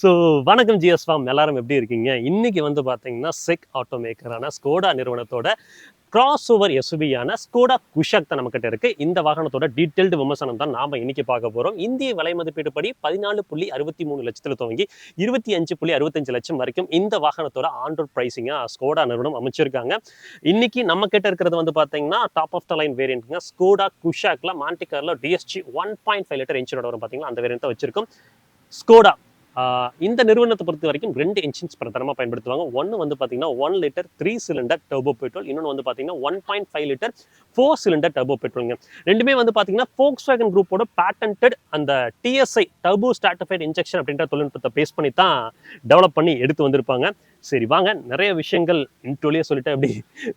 So வணக்கம் GS form எல்லாரும் எப்படி இருக்கீங்க? இன்னைக்கு வந்து பார்த்தீங்கன்னா செக் ஆட்டோ மேக்கரான ஸ்கோடா நிறுவனத்தோட கிராஸ் ஓவர் எஸ்யூவியான ஸ்கோடா குஷாக் தான் நம்மகிட்ட இருக்கு. இந்த வாகனத்தோட டீட்டெயில்டு விமர்சனம் தான் நாம இன்னைக்கு பார்க்க போறோம். இந்திய விலை மதிப்பீடு படி 14.63 லட்சத்துல துவங்கி 25.65 லட்சம் வரைக்கும் இந்த வாகனத்தோட ஆன் ரோட் பிரைசிங்கா ஸ்கோடா நிறுவனம் அமைச்சிருக்காங்க. இன்னைக்கு நம்ம கிட்ட இருக்கிறது வந்து பார்த்தீங்கன்னா டாப் ஆஃப் த லைன் வேரியன்ட்ங்க. ஸ்கோடா குஷாக்ல மாண்டிகார்ல டிஎஸ்ஜி 1.5 லிட்டர் என்ஜினோட வரும் பார்த்தீங்களா, அந்த வேரியன்ட்டை வச்சிருக்கோம். ஸ்கோடா இந்த நிறுவனத்தை பொறுத்த வரைக்கும் 2 என்ஜின்ஸ் பிரதானமாக பயன்படுத்துவாங்க. ஒன்று வந்து பார்த்தீங்கன்னா 1 லிட்டர் 3 சிலிண்டர் டர்போ பெட்ரோல், இன்னொன்று வந்து பார்த்தீங்கன்னா 1.5 லிட்டர் 4 சிலிண்டர் டர்போ பெட்ரோலுங்க. ரெண்டுமே வந்து பார்த்தீங்கன்னா Volkswagen குரூப்போட பேட்டன்டட் அந்த டிஎஸ்ஐ டர்போ ஸ்ட்ராட்டிஃபைட் இன்ஜெக்ஷன் அப்படின்ற தொழில்நுட்பத்தை பேஸ் பண்ணி தான் டெவலப் பண்ணி எடுத்து வந்திருப்பாங்க. சரி வாங்க, நிறைய விஷயங்கள் இன்ட்ரோலயே சொல்லிட்டு அப்படி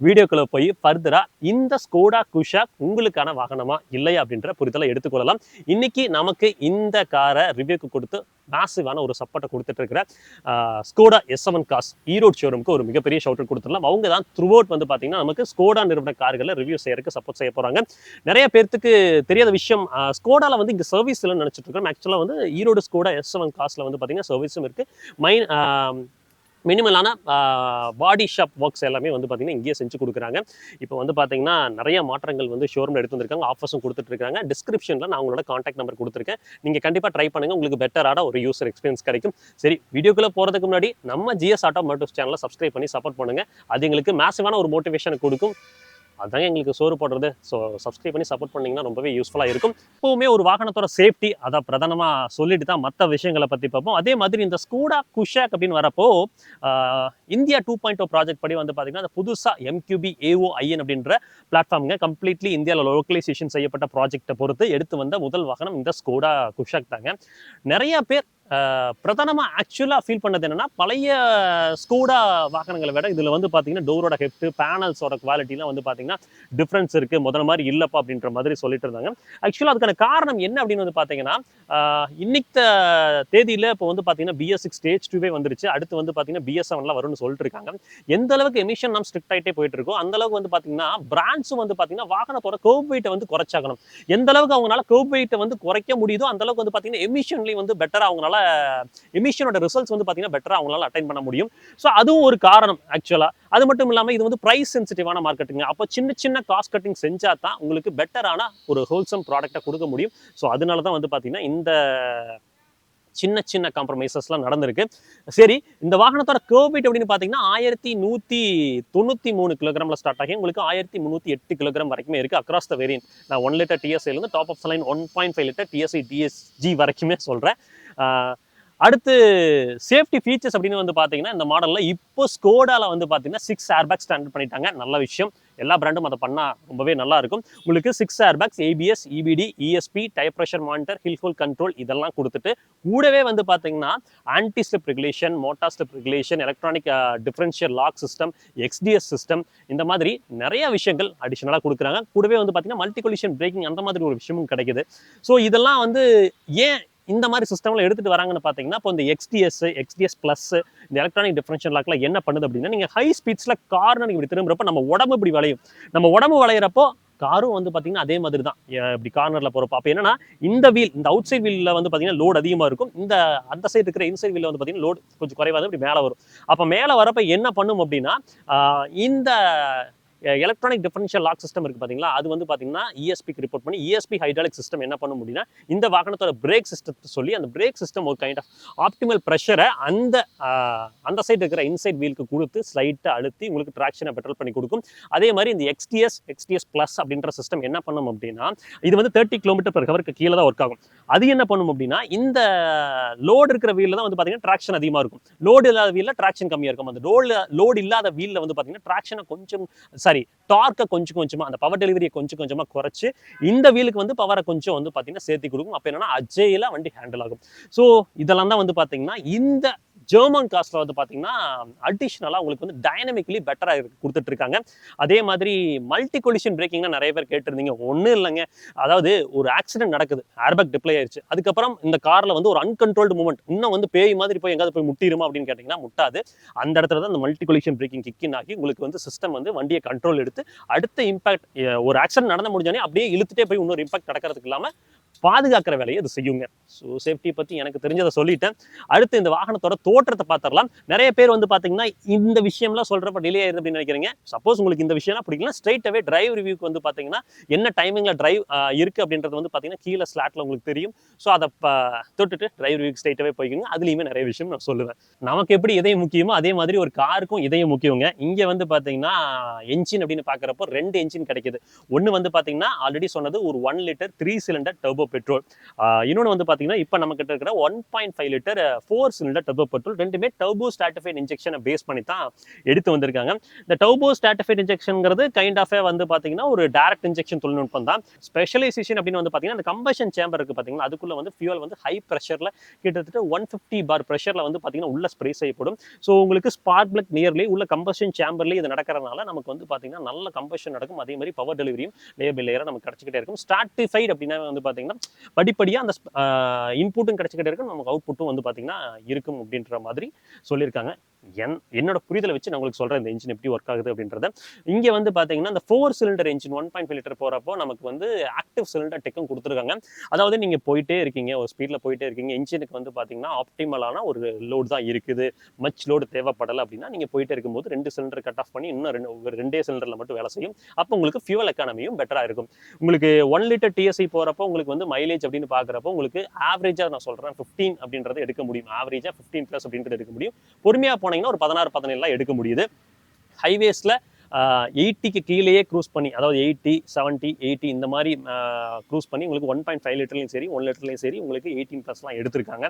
வீடியோக்குள்ள போய் ஃபர்தரா இந்த ஸ்கோடா குஷாக் உங்களுக்கான வாகனமா இல்லையா அப்படின்ற புரிதலை எடுத்துக்கொள்ளலாம். இன்னைக்கு நமக்கு இந்த காரை ரிவ்யூக்கு கொடுத்து மேசிவான ஒரு சப்போர்ட்டை கொடுத்துட்டு இருக்கிற ஸ்கோடா S7 கார்ஸ் ஈரோடு ஷோரூமுக்கு ஒரு மிகப்பெரிய ஷவுட் அவுட் கொடுத்துடலாம். அவங்க தான் த்ரூ அவுட் வந்து பார்த்தீங்கன்னா நமக்கு ஸ்கோடா நிறுவன கார்களை ரிவ்யூ செய்யறதுக்கு சப்போர்ட் செய்ய போறாங்க. நிறைய பேர்த்துக்கு தெரியாத விஷயம், ஸ்கோடால வந்து இங்க சர்வீஸ் இல்லைன்னு நினைச்சிட்டு இருக்கோம். ஆக்சுவலா வந்து ஈரோடு ஸ்கோடா S7 கார்ஸ்ல வந்து பார்த்தீங்கன்னா சர்வீஸும் இருக்கு. மினிமலான பாடி ஷாப் ஒர்க்ஸ் எல்லாமே வந்து பார்த்தீங்கன்னா இங்கேயே செஞ்சு கொடுக்குறாங்க. இப்போ வந்து பார்த்தீங்கன்னா நிறைய மாற்றங்கள் வந்து ஷோரூமில் எடுத்து வந்திருக்காங்க, ஆஃபர்ஸும் கொடுத்துட்டு இருக்காங்க. டிஸ்கிரிப்ஷனில் நான் உங்களோட காண்டாக்ட் நம்பர் கொடுத்துருக்கேன். நீங்கள் கண்டிப்பாக ட்ரை பண்ணுங்கள், உங்களுக்கு பெட்டரான ஒரு யூசர் எக்ஸ்பீரியன்ஸ் கிடைக்கும். சரி, வீடியோக்குள்ளே போகிறதுக்கு முன்னாடி நம்ம ஜிஎஸ் ஆட்டோ மோட்டிவ்ஸ் சேனலை சப்ஸ்கிரைப் பண்ணி சப்போர்ட் பண்ணுங்கள். அது எங்களுக்கு மேசிவான ஒரு மோட்டிவேஷனை கொடுக்கும். அதாங்க எங்களுக்கு சோறு போடுறது. ஸோ சப்ஸ்கிரைப் பண்ணி சப்போர்ட் பண்ணிங்கன்னா ரொம்பவே யூஸ்ஃபுல்லாக இருக்கும். எப்பவுமே ஒரு வாகனத்தோட சேஃப்டி அதை பிரதானமாக சொல்லிட்டு தான் மற்ற விஷயங்களை பற்றி பார்ப்போம். அதே மாதிரி இந்த ஸ்கோடா குஷாக் அப்படின்னு வரப்போ இந்தியா 2.0 ப்ராஜெக்ட் படி வந்து பார்த்தீங்கன்னா அந்த புதுசாக MQB AOIN அப்படின்ற பிளாட்ஃபார்முங்க கம்ப்ளீட்லி இந்தியாவில் லோக்கலைசேஷன் செய்யப்பட்ட ப்ராஜெக்டை பொறுத்து எடுத்து வந்த முதல் வாகனம் இந்த ஸ்கோடா குஷாக் தாங்க. நிறைய பேர் பிரதானமாக ஆக்சுவலாக ஃபீல் பண்ணது என்னன்னா, பழைய ஸ்கோடா வாகனங்களை விட இதில் வந்து பார்த்தீங்கன்னா டோரோட ஹெஃப்ட் பேனல்ஸோட குவாலிட்டிலாம் வந்து பார்த்தீங்கன்னா டிஃப்ரென்ஸ் இருக்குது, முதல்ல மாதிரி இல்லைப்பா அப்படின்ற மாதிரி சொல்லிட்டு இருந்தாங்க. ஆக்சுவலாக அதுக்கான காரணம் என்ன அப்படின்னு வந்து பார்த்தீங்கன்னா, இன்னைக்கு தேதியில் இப்போ வந்து பார்த்தீங்கன்னா BS6 ஸ்டேஜ் 2 வந்துருச்சு. அடுத்து வந்து பார்த்தீங்கன்னா BS7 வரும்னு சொல்லிட்டு இருக்காங்க. எந்த அளவுக்கு எமிஷன் நாம் ஸ்ட்ரிக்ட் ஆகிட்டே போயிட்டு இருக்கோம், அந்த அளவுக்கு வந்து பார்த்தீங்கன்னா பிராண்ட்ஸும் வந்து பார்த்தீங்கன்னா வாகனத்தோட கர்வ் வெயிட்டை வந்து குறைச்சாகணும். எந்த அளவுக்கு அவங்களால கர்வ் வெயிட்டை வந்து குறைக்க முடியுதோ அந்த அளவுக்கு வந்து பார்த்தீங்கன்னா எமிஷன்லையும் வந்து பெட்டராக அவங்களால எமிஷனோட ரிசல்ட்ஸ் வந்து பார்த்தீங்கன்னா பெட்டரா அவங்களால அட்டைன் பண்ண முடியும். ஸோ அதுவும் ஒரு காரணம் ஆக்சுவலா. அது மட்டும் இல்லாமல் இது வந்து பிரைஸ் சென்சிட்டிவான மார்க்கெட்டுங்க. அப்போ சின்ன சின்ன காஸ்ட் கட்டிங் செஞ்சா தான் உங்களுக்கு பெட்டரான ஒரு ஹோல்சம் ப்ராடக்டை கொடுக்க முடியும். ஸோ அதனால தான் வந்து பார்த்தீங்கன்னா இந்த சின்ன சின்ன காம்ப்ரமைசஸ்லாம் நடந்திருக்கு. சரி, இந்த வாகனத்தோட கர்வ் வெயிட் அப்படின்னு பார்த்தீங்கன்னா 1193 கிலோகிராமில் ஸ்டார்ட் ஆகி உங்களுக்கு 1308 கிலோகிராம் வரைக்குமே இருக்குது அக்ராஸ் த வேரியன்ட். நான் 1 லிட்டர் டிஎஸ்ஐலேருந்து top of line 1.5 litre TSI DSG வரைக்குமே சொல்கிறேன். அடுத்து சேஃப்டி ஃபீச்சர்ஸ் அப்படின்னு வந்து பார்த்தீங்கன்னா இந்த மாடலில் இப்போ ஸ்கோடாவில் வந்து பார்த்தீங்கன்னா 6 ஏர்பேக் ஸ்டாண்டர்ட் பண்ணிட்டாங்க. நல்ல விஷயம், எல்லா பிராண்டும் அதை பண்ணால் ரொம்பவே நல்லா இருக்கும். உங்களுக்கு 6 airbags, ABS, EBD, ESP, tyre pressure monitor, hill hold control இதெல்லாம் கொடுத்துட்டு கூடவே வந்து பார்த்தீங்கன்னா anti slip regulation, motor slip regulation, electronic differential lock system, XDS system, இந்த மாதிரி நிறைய விஷயங்கள் அடிஷனலாக கொடுக்குறாங்க. கூடவே வந்து பார்த்தீங்கன்னா மல்டி கொலிஷன் பிரேக்கிங் அந்த மாதிரி ஒரு விஷயமும் கிடைக்குது. ஸோ இதெல்லாம் வந்து ஏன் இந்த மாதிரி சிஸ்டம்ல எடுத்துட்டு வராங்கன்னு பார்த்தீங்கன்னா, இப்போ இந்த XDS பிளஸ் இந்த எலக்ட்ரானிக் டிஃபரன்ஷியல் லாக்ல என்ன பண்ணுது அப்படின்னா, நீங்க ஹை ஸ்பீட்ஸ்ல கார்னர் இப்படி திரும்புறப்ப நம்ம உடம்பு இப்படி வளையும். நம்ம உடம்பு வளையிறப்போ காரும் வந்து பார்த்தீங்கன்னா அதே மாதிரி தான் இப்படி கார்னர்ல போறப்போ. அப்போ என்னன்னா இந்த வீல், இந்த அவுட் சைட் வீல்ல வந்து பார்த்தீங்கன்னா லோட் அதிகமாக இருக்கும். அந்த சைடு இருக்கிற இன்சைட் வீல்ல வந்து பார்த்தீங்கன்னா லோட் கொஞ்சம் குறைவாக இப்படி மேலே வரும். அப்போ மேலே வரப்ப என்ன பண்ணும் அப்படின்னா, இந்த எலக்ட்ரானிக் டிஃபரன்ஷியல் லாக் சிஸ்டம் இருக்கு பாத்தீங்களா, அது வந்து பாத்தீங்கன்னா ESPக்கு ரிப்போர்ட் பண்ணி ESP ஹைட்ராலிக் சிஸ்டம் என்ன பண்ணும் அப்படின்னா, இந்த வாகனத்தோட பிரேக் சிஸ்டத்தை சொல்லி அந்த பிரேக் சிஸ்டம் ஒரு கைண்ட் ஆஃப் ஆப்டிமல் ப்ரெஷரை அந்த சைடு இருக்கிற இன்சைட் வீலுக்கு கொடுத்து ஸ்லைட்டை அழுத்தி உங்களுக்கு ட்ராக்ஷனை பெட்ரோல் பண்ணி கொடுக்கும். அதே மாதிரி இந்த XDS பிளஸ் அப்படின்ற சிஸ்டம் என்ன பண்ணும் அப்படின்னா, இது வந்து 30 km/h கீழே தான் ஒர்க் ஆகும். அது என்ன பண்ணும் அப்படின்னா, இந்த லோடு இருக்கிற வீல்ல தான் வந்து பாத்தீங்கன்னா ட்ராக்ஷன் அதிகமா இருக்கும், லோடு இல்லாத வீல்ல ட்ராக்ஷன் கம்மியா இருக்கும். அந்த லோடு இல்லாத வீல்ல வந்து பாத்தீங்கன்னா ட்ராக்ஷனை கொஞ்சம் டார்க்கை கொஞ்சம் கொஞ்சமா, அந்த பவர் டெலிவரியை கொஞ்சம் கொஞ்சமா குறைச்சு இந்த வீலுக்கு வந்து பவரை கொஞ்சம் வந்து பாத்தீங்கன்னா சேர்த்து கொடுக்கும். அப்ப என்னன்னா அஜைலா வண்டி ஹேண்டில் ஆகும். ஸோ இதெல்லாம் தான் வந்து பாத்தீங்கன்னா இந்த ஜெர்மன் காஸ்ட்ல வந்து பாத்தீங்கன்னா அடிஷனலா உங்களுக்கு வந்து டைனமிக்கலி பெட்டரா கொடுத்துட்டு இருக்காங்க. அதே மாதிரி மல்டி கொலிஷன் பிரேக்கிங்னா நிறைய பேர் கேட்டிருந்தீங்க. ஒன்றும் இல்லைங்க, அதாவது ஒரு ஆக்சிடென்ட் நடக்குது, ஏர்பேக் டிப்ளை ஆயிடுச்சு, அதுக்கப்புறம் இந்த கார்ல வந்து ஒரு அன்கண்ட்ரோல்டு மூவ்மெண்ட், இன்னும் வந்து பேய் மாதிரி போய் எங்காவது போய் முட்டிருமா அப்படின்னு கேட்டீங்கன்னா முட்டாது. அந்த இடத்துல தான் இந்த மல்டி கொலிஷன் பிரேக்கிங் கிக்கின் ஆகி உங்களுக்கு வந்து சிஸ்டம் வந்து வண்டியை கண்ட்ரோல் எடுத்து அடுத்த இம்பாக்ட், ஒரு ஆக்சிடென்ட் நடந்து முடிஞ்சோடனே அப்படியே இழுத்துட்டே போய் இன்னொரு இம்பாக்ட் நடக்கிறதுக்கு இல்லாம பாதுகாக்கிற வேலையை அது செய்யுங்க. ஸோ சேஃப்டி பற்றி எனக்கு தெரிஞ்சதை சொல்லிட்டேன். அடுத்து இந்த வாகனத்தோட தோற்றத்தை பார்த்துடலாம். நிறைய பேர் வந்து பார்த்தீங்கன்னா இந்த விஷயம்லாம் சொல்கிறப்ப டிலே ஆயிருது அப்படின்னு நினைக்கிறீங்க. சப்போஸ் உங்களுக்கு இந்த விஷயம்லாம் பிடிக்கலாம், ஸ்ட்ரைட் அவே டிரைவ் ரிவ்யூக்கு வந்து பார்த்தீங்கன்னா என்ன டைமிங்கில் டிரைவ் இருக்குது அப்படின்றது வந்து பார்த்தீங்கன்னா கீழே ஸ்லாட்டில் உங்களுக்கு தெரியும். ஸோ அதை தொட்டுட்டு டிரைவ் ரிவ்யூக்கு ஸ்ட்ரைட்டாகவே போய்க்குங்க. அதுலேயுமே நிறைய விஷயம் நான் சொல்லுவேன். நமக்கு எப்படி இதயம் முக்கியமோ அதே மாதிரி ஒரு காருக்கும் இதயம் முக்கியங்க. இங்கே வந்து பார்த்தீங்கன்னா என்ஜின் அப்படின்னு பார்க்குறப்போ 2 என்ஜின் கிடைக்குது. ஒன்று வந்து பார்த்தீங்கன்னா ஆல்ரெடி சொன்னது ஒரு 1 லிட்டர் 3 சிலிண்டர் டர்போ பெட்ரோல். இன்னொன்று வந்து பார்த்தீங்கன்னா இப்போ நம்ம கிட்ட இருக்கிற 1.5 லிட்டர் 4 சிலிண்டர் டர்போ பெட்ரோல். ரெண்டுமே டர்போ ஸ்ட்ராட்டிஃபைட் இன்ஜெக்ஷனை பேஸ் பண்ணி தான் எடுத்து வந்திருக்காங்க. இந்த டர்போ ஸ்ட்ராட்டிஃபைட் இன்ஜெக்ஷன்ங்கிறது கைண்ட் ஆஃப் வந்து பார்த்தீங்கன்னா ஒரு டைரக்ட் இன்ஜெக்ஷன் தொழில்நுட்பம் தான். ஸ்பெஷலைசேஷன் அப்படின்னு வந்து பார்த்தீங்கன்னா அந்த கம்பஷன் சேம்பர் இருக்கு பார்த்தீங்கன்னா, அதுக்குள்ள வந்து ஃபியூல் வந்து ஹை ப்ரெஷர்ல கிட்டத்தட்ட 150 பார் ப்ரெஷர்ல வந்து பார்த்தீங்கன்னா உள்ள ஸ்ப்ரே செய்யப்படும். ஸோ உங்களுக்கு ஸ்பார்க் பிளக் நியர்லி உள்ள கம்பஷன் சேம்பர்லேயே இது நடக்கிறதுனால நமக்கு வந்து பார்த்தீங்கன்னா நல்ல கம்பஷன் நடக்கும். அதே மாதிரி பவர் டெலிவரியும் லேயர் பை லேயராக நமக்கு கிடைச்சிக்கிட்டே இருக்கும். ஸ்ட்ராட்டிஃபைட் அப்படின்னா வந்து பார்த்தீங்கன்னா படிப்படியாக அந்த இன்புட்டும் கிடைச்சிக்கிட்டே இருக்கும், நமக்கு அவுட்புட்டும் வந்து பார்த்தீங்கன்னா இருக்கும் அப்படின்ற மாதிரி சொல்லியிருக்காங்க. என்னோட புரிதலை வச்சு நான் உங்களுக்கு சொல்கிறேன் இந்த இன்ஜின் எப்படி ஒர்க் ஆகுது அப்படின்றத. இங்கே வந்து பார்த்தீங்கன்னா இந்த 4 சிலிண்டர் இன்ஜின் 1.5 லிட்டர் போகிறப்போ நமக்கு வந்து ஆக்டிவ் சிலிண்டர் டெக்கும் கொடுத்துருக்காங்க. அதாவது நீங்கள் போயிட்டே இருக்கீங்க, ஒரு ஸ்பீடில் போயிட்டே இருக்கீங்க, இன்ஜினுக்கு வந்து பார்த்தீங்கன்னா ஆப்டிமலான ஒரு லோடு தான் இருக்குது, மச் லோடு தேவைப்படலை அப்படின்னா நீங்கள் போயிட்டே இருக்கும்போது 2 சிலிண்டர் கட் ஆஃப் பண்ணி இன்னும் ரெண்டே சிலிண்டரில் மட்டும் வேலை செய்யும். அப்போ உங்களுக்கு ஃபியூவல் எக்கானமியும் பெட்டராக இருக்கும். உங்களுக்கு 1 லிட்டர் டிஎஸ்ஐ போகிறப்போ உங்களுக்கு வந்து மைலேஜ் அப்படின்னு பார்க்குறப்போ உங்களுக்கு ஆவரேஜாக நான் சொல்கிறேன் 15 அப்படின்றது எடுக்க முடியும். ஆவரேஜாக 15+ அப்படின்றது எடுக்க முடியும். பொறுமையாக போனீங்கன்னா ஒரு 16-17 எடுக்க முடியுது. ஹைவேஸில் 80க்கு கீழேயே க்ரூஸ் பண்ணி, அதாவது 80, 70, 80 இந்த மாதிரி க்ரூஸ் பண்ணி உங்களுக்கு 1.5 லிட்டர்லையும் சரி 1 லிட்டர்லையும் சரி உங்களுக்கு 18+ எடுத்திருக்காங்க.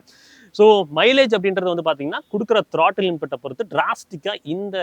ஸோ மைலேஜ் அப்படின்றது வந்து பார்த்தீங்கன்னா கொடுக்குற த்ராட்டில் இன்புட்டை பொறுத்து டிராஸ்டிக்காக இந்த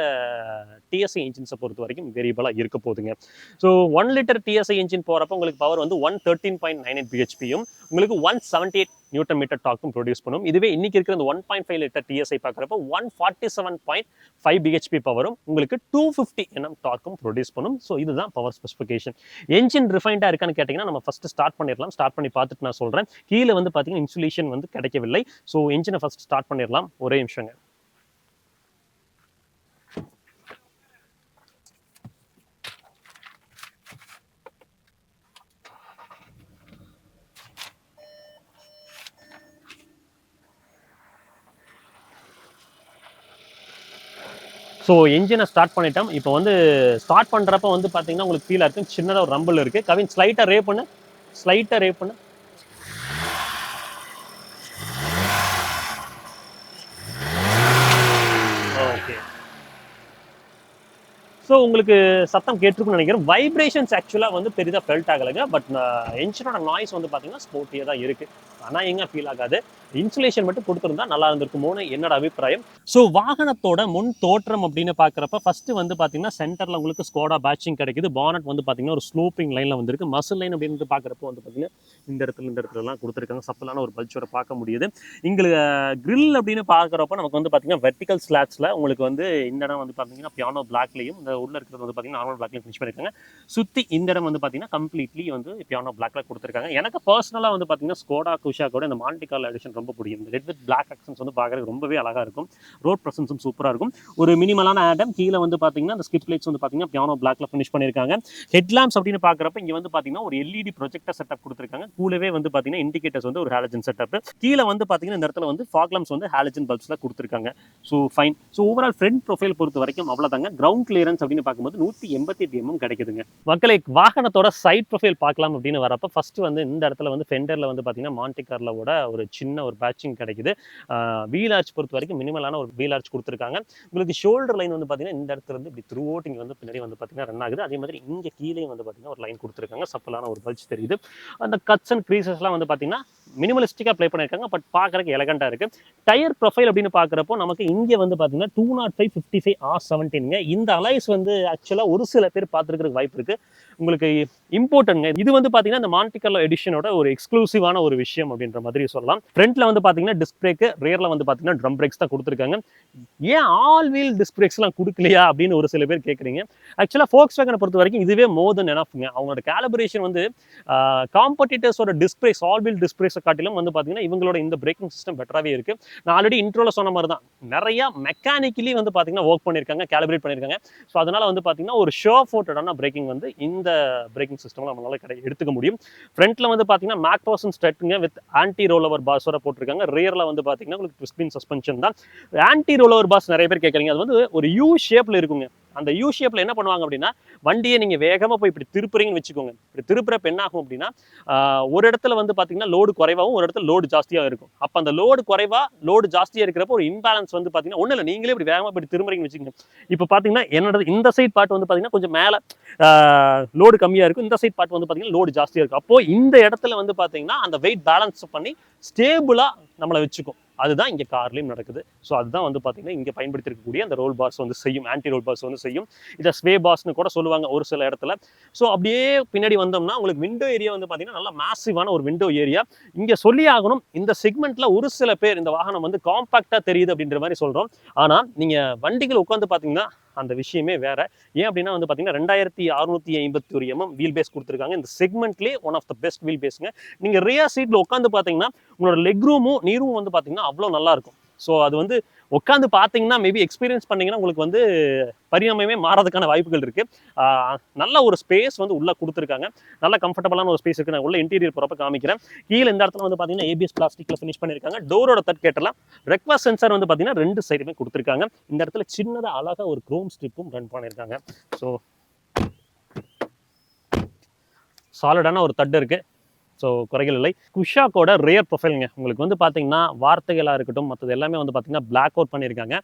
டிஎஸ்ஐ இன்ஜின்ஸை பொறுத்த வரைக்கும் வேரியபிளாக இருக்க போகுதுங்க. ஸோ 1 லிட்டர் டிஎஸ்ஐ இன்ஜின் போகிறப்போ உங்களுக்கு பவர் வந்து 113.98 பிஹெச்பியும் உங்களுக்கு 178 நியூட்டன் மீட்டர் டார்க்கும் ப்ரொடியூஸ் பண்ணும். இதுவே இன்னைக்கு இருக்கிற இந்த 1.5 லிட்டர் டிஎஸ்ஐ பார்க்குறப்போ 147.5 பிஹெச்பி பவரும் உங்களுக்கு 250 Nm டார்க்கும் ப்ரொடியூஸ் பண்ணும். ஸோ இதுதான் பவர் ஸ்பெசிஃபிகேஷன். என்ஜின் ரிஃபைண்டாக இருக்கான்னு கேட்டிங்கன்னா நம்ம ஃபஸ்ட்டு ஸ்டார்ட் பண்ணிடலாம். ஸ்டார்ட் பண்ணி பார்த்துட்டு நான் சொல்கிறேன். கீழே வந்து பார்த்தீங்கன்னா இன்சுலேஷன் வந்து கிடைக்கவில்லை. ஸோ என்ஜினை ஃபஸ்ட் ஸ்டார்ட் பண்ணிடலாம். ஒரே நிமிஷங்க. ஸோ என்ஜினை ஸ்டார்ட் பண்ணிட்டோம். இப்போ வந்து ஸ்டார்ட் பண்ணுறப்ப வந்து பார்த்தீங்கன்னா உங்களுக்கு ஃபீலாக இருக்கும், சின்னதாக ஒரு ரம்பிள் இருக்குது. கவின் ஸ்லைட்டாக ரே பண்ணு, ஸ்லைட்டாக ரே பண்ணு. ஓகே. ஸோ உங்களுக்கு சத்தம் கேட்டிருக்குன்னு நினைக்கிறேன். வைப்ரேஷன்ஸ் ஆக்சுவலாக வந்து பெரிதாக ஃபெல்ட் ஆகலைங்க. பட் என்ஜினோட நாய்ஸ் வந்து பார்த்தீங்கன்னா ஸ்போர்ட்டியாக தான் இருக்குது. ஆனால் எங்கே ஃபீல் ஆகாது. இன்சுலேஷன் மட்டும் கொடுத்துருந்தா நல்லா இருந்திருக்குமோன்னு என்னோட அபிப்பிராயம். ஸோ வாகனத்தோட முன் தோற்றம் அப்படின்னு பார்க்குறப்ப ஃபஸ்ட்டு வந்து பார்த்தீங்கன்னா சென்டரில் உங்களுக்கு ஸ்கோடா பேட்சிங் கிடைக்குது. பானட் வந்து பார்த்தீங்கன்னா ஒரு ஸ்லோப்பிங் லைனில் வந்துருக்கு. மசில் லைன் அப்படின்னு பார்க்குறப்போ வந்து பார்த்தீங்கன்னா இந்த இடத்துலலாம் கொடுத்துருக்காங்க. சப்பலான ஒரு பல்ச்சோட பார்க்க முடியுது. எங்களுக்கு கிரில் அப்படின்னு பார்க்குறப்போ நமக்கு வந்து பார்த்தீங்கன்னா வெர்டிக்கல் ஸ்லாட்ஸில் உங்களுக்கு வந்து இந்த இடம் வந்து பார்த்தீங்கன்னா பியானோ பிளாக்லையும் இந்த உள்ள இருக்கிறது வந்து பார்த்தீங்கன்னா நார்மல் பிளாக்லையும் ஃபினிஷ் பண்ணியிருக்காங்க. சுற்றி இந்த இடம் வந்து பார்த்தீங்கன்னா கம்ப்ளீட்லி வந்து பியானோ பிளாக்ல கொடுத்துருக்காங்க. எனக்கு பர்சனலாக வந்து பார்த்தீங்கன்னா ஸ்கோடா குஷா கூட இந்த மான்டி கார்லோ எடிஷன் ரொம்ப பிடிக்கும். இந்த ரெட் வித் பிளாக் ஆக்சன்ஸ் வந்து பார்க்குறதுக்கு ரொம்பவே அழகாக இருக்கும். ரோட் ப்ரெசன்ஸும் சூப்பராக இருக்கும். ஒரு மினிமலான ஆடம். கீழே வந்து பார்த்தீங்கன்னா அந்த ஸ்கிட் லைட்ஸ் வந்து பார்த்தீங்கன்னா பியானோ பிளாக்ல ஃபினிஷ் பண்ணியிருக்காங்க. ஹெட்லாம்ப்ஸ் அப்படின்னு பார்க்குறப்ப இங்கே வந்து பார்த்தீங்கன்னா ஒரு எல்இடி ப்ரொஜெக்டர் செட்டப் கொடுத்துருக்காங்க. கூடவே வந்து பார்த்தீங்கன்னா இண்டிகேட்டர்ஸ் வந்து ஒரு ஹாலஜன் செட்டப். கீழே வந்து பார்த்தீங்கன்னா இந்த இடத்துல வந்து ஃபாக் லாம்ப்ஸ் வந்து ஹாலஜன் பல்ப்ஸ்ல கொடுத்துருக்காங்க. So fine. So overall front profile பொறுத்த வரைக்கும் அவ்வளோதாங்க. கிரவுண்ட் கிளியரன்ஸ் அப்படின்னு பார்க்கும்போது 188 mm கிடைக்குதுங்க. மக்களை வாகனத்தோட சைட் ப்ரொஃபைல் பார்க்கலாம் அப்படின்னு வரப்போ ஃபர்ஸ்ட் வந்து இந்த இடத்துல வந்து ஃபெண்டரில் வந்து பார்த்தீங்கன்னா மான்டி கார்லோட ஒரு சின்ன ஒரு பேட்சிங் கிடைக்குது. வீல் ஆர்ச் பொறுத்த வரைக்கும் மினிமலான ஒரு வீல் ஆர்ச் கொடுத்துருக்காங்க. உங்களுக்கு ஷோல்டர் லைன் வந்து பார்த்தீங்கன்னா இந்த இடத்துல இருந்து இப்படி த்ரூ அவுட் இங்கே வந்து பின்னாடி வந்து பார்த்தீங்கன்னா ரன் ஆகுது. அதே மாதிரி இங்கே கீழே வந்து பார்த்தீங்கன்னா ஒரு லைன் கொடுத்துருக்காங்க. சப்பலான ஒரு பல்ச் தெரியுது. அந்த கட்ஸ் அண்ட் க்ரீசஸ்லாம் வந்து பார்த்தீங்கன்னா மினிமலிஸ்டிக்காக ப்ளே பண்ணியிருக்காங்க. பட் பார்க்குறதுக்கு எலகண்டாக இருக்குது. டயர் ப்ரொஃபைல் அப்படின்னு பார்க்குறப்போ நமக்கு இங்கே வந்து பார்த்தீங்கன்னா 205 55 R17. இந்த அலைஸ் வந்து ஆக்சுவலாக ஒரு சில பேர் பார்த்துருக்கிறதுக்கு வாய்ப்பு இருக்குது. உங்களுக்கு இம்போர்ட்டன்ங்க. இது வந்து பார்த்தீங்கன்னா இந்த மான்டி கார்லோ எடிஷனோட ஒரு எக்ஸ்க்ளூசிவான ஒரு விஷயம் அப்படின்ற மாதிரி சொல்லலாம். ஃப்ரண்ட்ல வந்து பார்த்தீங்கன்னா டிஸ்க் பிரேக்கு, ரியரில் வந்து பார்த்தீங்கன்னா ட்ரம் பிரேக்ஸ் தான் கொடுத்துருக்காங்க. ஏன் ஆல் வீல் டிஸ்க் பிரேக்ஸ்லாம் கொடுக்கலையா அப்படின்னு ஒரு சில பேர் கேட்குறீங்க. ஆக்சுவலாக ஃபோக்ஸ்வேகனை பொறுத்த வரைக்கும் இதுவே மோர் தென் எனஃப்ங்க. அவங்களோட கேலிபரேஷன் வந்து காம்படிட்டர்ஸோட disc brakes, all wheel disc பிரேக்ஸை காட்டிலும் வந்து பார்த்தீங்கன்னா இவங்களோட இந்த பிரேக்கிங் சிஸ்டம் பெட்டராகவே இருக்குது. நான் ஆல்ரெடி இன்ட்ரோவில் சொன்ன மாதிரி தான் நிறைய மெக்கானிக்கலி வந்து பார்த்தீங்கன்னா ஒர்க் பண்ணியிருக்காங்க, கேலிபிரேட் பண்ணியிருக்காங்க. ஸோ அதனால் வந்து பார்த்தீங்கன்னா ஒரு ஷோ ஃபோட்டடான பிரேக்கிங் வந்து இந்த பிரேக்கிங் சிஸ்டம் நம்மளால எடுத்துக்க முடியும். ஃப்ரண்ட்டில் வந்து பார்த்தீங்கன்னா மேக்பர்சன் ஸ்ட்ரெட்டுங்க வித் ஆன்டி ரோல் ஓவர் பாஸோட போட்டிருக்காங்க. ரியரில் வந்து பார்த்தீங்கன்னா உங்களுக்கு ட்விஸ்ட் சஸ்பென்ஷன் தான். ஆன்டி ரோல் ஓவர் பாஸ் நிறைய பேர் கேட்குறீங்க. அது வந்து ஒரு யூ ஷேப்பில் இருக்குங்க. அந்த யூ ஷேப்பில் என்ன பண்ணுவாங்க அப்படின்னா வண்டியை நீங்கள் வேகமாக போய் இப்படி திருப்புறீங்கன்னு வச்சுக்கோங்க. இப்படி திருப்புறப்ப என்ன ஆகும் அப்படின்னா ஒரு இடத்துல வந்து பார்த்தீங்கன்னா லோடு குறைவாகவும் ஒரு இடத்துல லோடு ஜாஸ்தியாக இருக்கும். அப்போ அந்த லோடு குறைவா லோடு ஜாஸ்தியாக இருக்கிறப்போ ஒரு இம்பேலன்ஸ் வந்து பார்த்தீங்கன்னா ஒன்றும் இல்லை, நீங்களே இப்படி வேகமாக இப்படி திரும்புறீங்கன்னு வச்சுக்கோங்க. இப்போ பார்த்தீங்கன்னா என்னோட இந்த சைட் பார்ட் வந்து பார்த்தீங்கன்னா கொஞ்சம் மேலே லோடு கம்மியாக இருக்கும், இந்த சைட் பார்ட் வந்து பார்த்தீங்கன்னா லோடு ஜாஸ்தியாக இருக்கும். அப்போ இந்த இடத்துல வந்து பார்த்தீங்கன்னா அந்த வெயிட் பேலன்ஸ் பண்ணி ஸ்டேபிளாக நம்மளை வச்சுக்கும். அதுதான் இங்கே கார்லையும் நடக்குது. ஸோ அதுதான் வந்து பார்த்தீங்கன்னா இங்கே பயன்படுத்திருக்கக்கூடிய அந்த ரோல் பார்ஸ் வந்து செய்யும், ஆன்டி ரோல் பார்ஸ் வந்து செய்யும். இதை ஸ்வே பார்ஸ்னு கூட சொல்லுவாங்க ஒரு சில இடத்துல. ஸோ அப்படியே பின்னாடி வந்தோம்னா உங்களுக்கு விண்டோ ஏரியா வந்து பார்த்தீங்கன்னா நல்லா மேசிவான ஒரு விண்டோ ஏரியா. இங்கே சொல்லி ஆகணும், இந்த செக்மெண்ட்டில் ஒரு சில பேர் இந்த வாகனம் வந்து காம்பாக்டாக தெரியுது அப்படின்ற மாதிரி சொல்கிறோம். ஆனால் நீங்கள் வண்டிகள் உட்காந்து பார்த்தீங்கன்னா அந்த விஷயமே வேற. ஏன் அப்படின்னா வந்து பார்த்தீங்கன்னா 2651 mm வீல் பேஸ் கொடுத்துருக்காங்க. இந்த செக்மெண்ட்லேயே one of the best wheel பேஸுங்க. நீங்கள் ரியர் சீட்டில் உட்காந்து பார்த்தீங்கன்னா உங்களோட லெக் ரூமும் நீரும் வந்து பார்த்தீங்கன்னா அவ்வளோ நல்லா இருக்கும். ஸோ அது வந்து உட்காந்து பார்த்தீங்கன்னா மேபி எக்ஸ்பீரியன்ஸ் பண்ணீங்கன்னா உங்களுக்கு வந்து பரிணாமமே மாறதுக்கான வாய்ப்புகள் இருக்குது. நல்ல ஒரு ஸ்பேஸ் வந்து உள்ளே கொடுத்துருக்காங்க, நல்ல கம்ஃபர்டபுளான ஒரு ஸ்பேஸ் இருக்குது. நான் உள்ள இன்டீரியர் போகிறப்ப காமிக்கிறேன். கீழே இந்த இடத்துல வந்து பார்த்தீங்கன்னா ஏபிஎஸ் பிளாஸ்டிக்கில் ஃபினிஷ் பண்ணியிருக்காங்க. டோரோட தட் கேட்டலாம். ரெக்வஸ்ட் சென்சார் வந்து பார்த்தீங்கன்னா 2 சைடுமே கொடுத்துருக்காங்க. இந்த இடத்துல சின்னதாக அழகாக ஒரு குரோம் ஸ்ட்ரிப்பும் ரன் பண்ணியிருக்காங்க. ஸோ சாலிடான ஒரு தட்டு இருக்குது. ஸோ குறைகள் இல்லை. குஷாக்கோட ரியர் ப்ரொஃபைலுங்க உங்களுக்கு வந்து பார்த்தீங்கன்னா வார்த்தைகளாக இருக்கட்டும் மற்றது எல்லாமே வந்து பார்த்தீங்கன்னா பிளாக் அவுட் பண்ணியிருக்காங்க.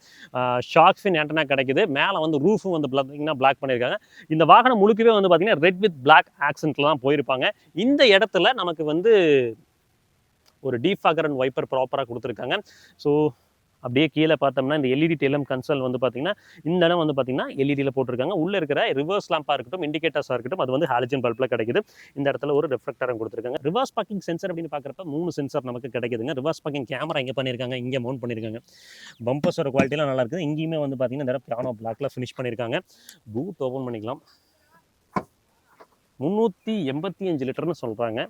ஷார்க் ஃபின் ஆண்டனா கிடைக்குது. மேலே வந்து ரூஃபும் வந்து பார்த்தீங்கன்னா பிளாக் பண்ணியிருக்காங்க. இந்த வாகனம் முழுக்கவே வந்து பார்த்தீங்கன்னா ரெட் வித் பிளாக் ஆக்சென்ட்ல தான் போயிருப்பாங்க. இந்த இடத்துல நமக்கு வந்து ஒரு டீஃபாகர் அண்ட் வைப்பர் ப்ராப்பராக கொடுத்துருக்காங்க. ஸோ அப்படியே கீழே பார்த்தோம்னா இந்த எல்இடி டெலம் கன்சோல் வந்து பார்த்தீங்கன்னா இந்த இடம் வந்து பார்த்தீங்கன்னா எல்இடியில் போட்டிருக்காங்க. உள்ளே இருக்கிற ரிவர்ஸ் லேம்பாக இருக்கட்டும் இண்டிகேட்டர்ஸாக இருக்கட்டும் அது வந்து ஹாலஜன் பல்பில் கிடைக்குது. இந்த இடத்துல ஒரு ரிஃப்ளெக்டரும் கொடுத்துருக்காங்க. ரிவர்ஸ் பார்க்கிங் சென்சர் அப்படின்னு பார்க்குறப்ப 3 சென்சர் நமக்கு கிடைக்குதுங்க. ரிவர்ஸ் பார்க்கிங் கேமரா இங்கே பண்ணியிருக்காங்க, இங்கே மவுண்ட் பண்ணியிருக்காங்க. பம்பர்ஸோட குவாலிட்டிலாம் நல்லா இருக்குது. இங்கேயுமே வந்து பார்த்தீங்கன்னா இந்த இடம் பியானோ பிளாக்ல ஃபினிஷ் பண்ணியிருக்காங்க. பூட் ஓப்பன் பண்ணிக்கலாம். 385 லிட்டர்னு சொல்கிறாங்க.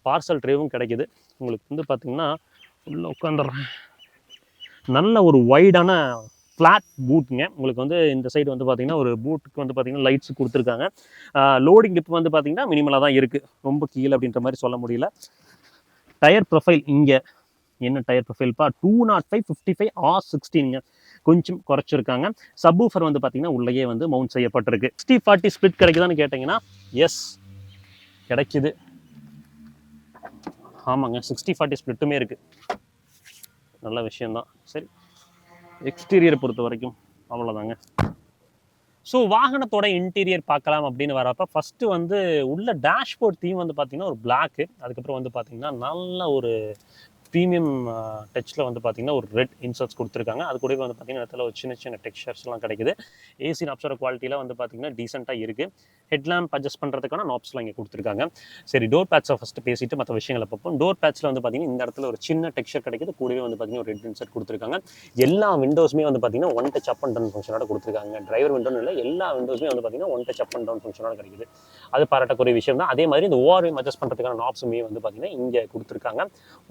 பார்சல் ட்ரேவும் கிடைக்குது. உங்களுக்கு வந்து பார்த்தீங்கன்னா உள்ளே உட்காந்துடுறேன். நல்ல ஒரு வைடான ஃப்ளாட் பூட்டுங்க. உங்களுக்கு வந்து இந்த சைடு வந்து பார்த்தீங்கன்னா ஒரு பூட்டுக்கு வந்து பார்த்தீங்கன்னா லைட்ஸ் கொடுத்துருக்காங்க. லோடிங் டிப் வந்து பார்த்தீங்கன்னா மினிமலாக தான் இருக்குது, ரொம்ப கீழே அப்படின்ற மாதிரி சொல்ல முடியல. டயர் ப்ரொஃபைல் இங்கே என்ன டயர் ப்ரொஃபைல்ப்பா 205 55 R16ங்க, கொஞ்சம் குறைச்சிருக்காங்க. சப்வூஃபர் வந்து பார்த்தீங்கன்னா உள்ளேயே வந்து மவுண்ட் செய்யப்பட்டிருக்கு. 60-40 ஸ்பிளிட் கிடைக்குதான்னு கேட்டிங்கன்னா எஸ் கிடைக்குது. ஆமாங்க 60-40 ஸ்பிளிட்டுமே இருக்குது. நல்ல விஷயம்தான். சரி, எக்ஸ்டீரியரை பொறுத்த வரைக்கும் அவ்வளோதாங்க. ஸோ வாகனத்தோட இன்டீரியர் பார்க்கலாம் அப்படின்னு வரப்போ ஃபஸ்ட்டு வந்து உள்ள டேஷ்போர்ட் தீம் வந்து பார்த்தீங்கன்னா ஒரு பிளாக்கு, அதுக்கப்புறம் வந்து பார்த்தீங்கன்னா நல்ல ஒரு ப்ரீமியம் டச்சில் வந்து பார்த்தீங்கன்னா ஒரு ரெட் இன்சர்ட்ஸ் கொடுத்துருக்காங்க. அது கூடவே வந்து பார்த்தீங்கன்னா இடத்துல ஒரு சின்ன சின்ன டெக்ஸ்சர்ஸ்லாம் கிடைக்குது. ஏசி நாப்ஸோட குவாலிட்டியில் வந்து பார்த்தீங்கன்னா டீசெண்டாக இருக்குது. ஹெட்லாம்ப் அட்ஜஸ்ட் பண்ணுறதுக்கான நாப்ஸ்லாம் இங்கே கொடுத்துருக்காங்க. சரி, டோர் பேட்சை ஃபஸ்ட்டு பேசிட்டு மற்ற விஷயங்களை பார்ப்போம். டோர் பேட்சில் வந்து பார்த்தீங்கன்னா இந்த இடத்துல ஒரு சின்ன டெக்ஸ்சர் கிடைக்குது. கூடவே வந்து பார்த்தீங்கன்னா ஒரு ரெட் இன்சர்ட் கொடுத்துருக்காங்க. எல்லா விண்டோஸுமே வந்து பார்த்தீங்கன்னா one touch up and down ஃபங்க்ஷனோட கொடுத்துருக்காங்க. டிரைவர் விண்டோன்னு இல்லை, எல்லா விண்டோஸுமே வந்து பார்த்தீங்கன்னா one touch up and down ஃபங்க்ஷனோட கிடைக்குது. அது பாராட்டக்கூடிய விஷயம் தான். அதே மாதிரி இந்த ஓஆர்எம் அட்ஜஸ்ட் பண்ணுறதுக்கான நாப்ஸுமே வந்து பார்த்தீங்கன்னா இங்கே கொடுத்துருக்காங்க.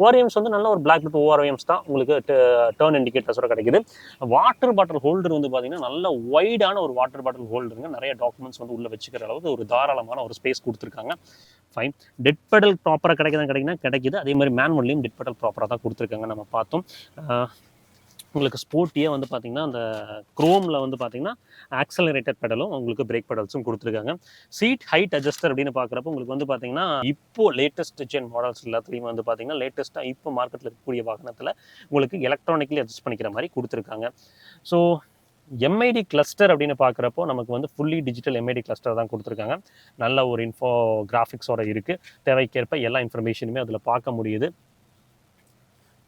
ஓஆர்எம்ஸ் வந்து நல்ல ஒரு பிளாக் வித் ஓஆர்எம்ஸ் தான் உங்களுக்கு டர்ன் இண்டிகேட்டர்ஸோட கிடைக்குது. வாட்டர் பாட்டில் ஹோல்டர் வந்து பார்த்தீங்கன்னா நல்ல வைடான ஒரு வாட்டர் பாட்டில் ஹோல்டருங்க. நிறைய டாக்குமெண்ட்ஸ் வந்து உள்ள வச்சுக்கிற அளவுக்கு ஒரு தாராளமான ஒரு ஸ்பேஸ் கொடுத்துருக்காங்க. ஃபைன். டெட் பெடல் ப்ராப்பராக கிடைக்குது. அதே மாதிரி மேனுவல்லையும் டெட் பெடல் ப்ராப்பராக தான் கொடுத்துருக்காங்க. நம்ம பார்த்தோம். உங்களுக்கு ஸ்போர்ட்டியே வந்து பார்த்தீங்கன்னா அந்த குரோமில் வந்து பார்த்தீங்கன்னா ஆக்சலரேட்டட் பெடலும் உங்களுக்கு பிரேக் பெடல்ஸும் கொடுத்துருக்காங்க. சீட் ஹைட் அட்ஜஸ்டர் அப்படின்னு பார்க்குறப்போ உங்களுக்கு வந்து பார்த்தீங்கன்னா இப்போ லேட்டஸ்ட் ஜென் மாடல்ஸ் எல்லாத்துலேயும் வந்து பார்த்தீங்கன்னா லேட்டஸ்ட்டாக இப்போ மார்க்கெட்டில் இருக்கக்கூடிய வாகனத்தில் உங்களுக்கு எலக்ட்ரானிக்கலி அட்ஜஸ்ட் பண்ணிக்கிற மாதிரி கொடுத்துருக்காங்க. ஸோ எம்ஐடி கிளஸ்டர் அப்படின்னு பார்க்குறப்போ நமக்கு வந்து ஃபுல்லி டிஜிட்டல் எம்ஐடி கிளஸ்டர் தான் கொடுத்துருக்காங்க. நல்ல ஒரு இன்ஃபோ கிராஃபிக்ஸோட இருக்குது. தேவைக்கேற்ப எல்லா இன்ஃபர்மேஷனுமே அதில் பார்க்க முடியுது.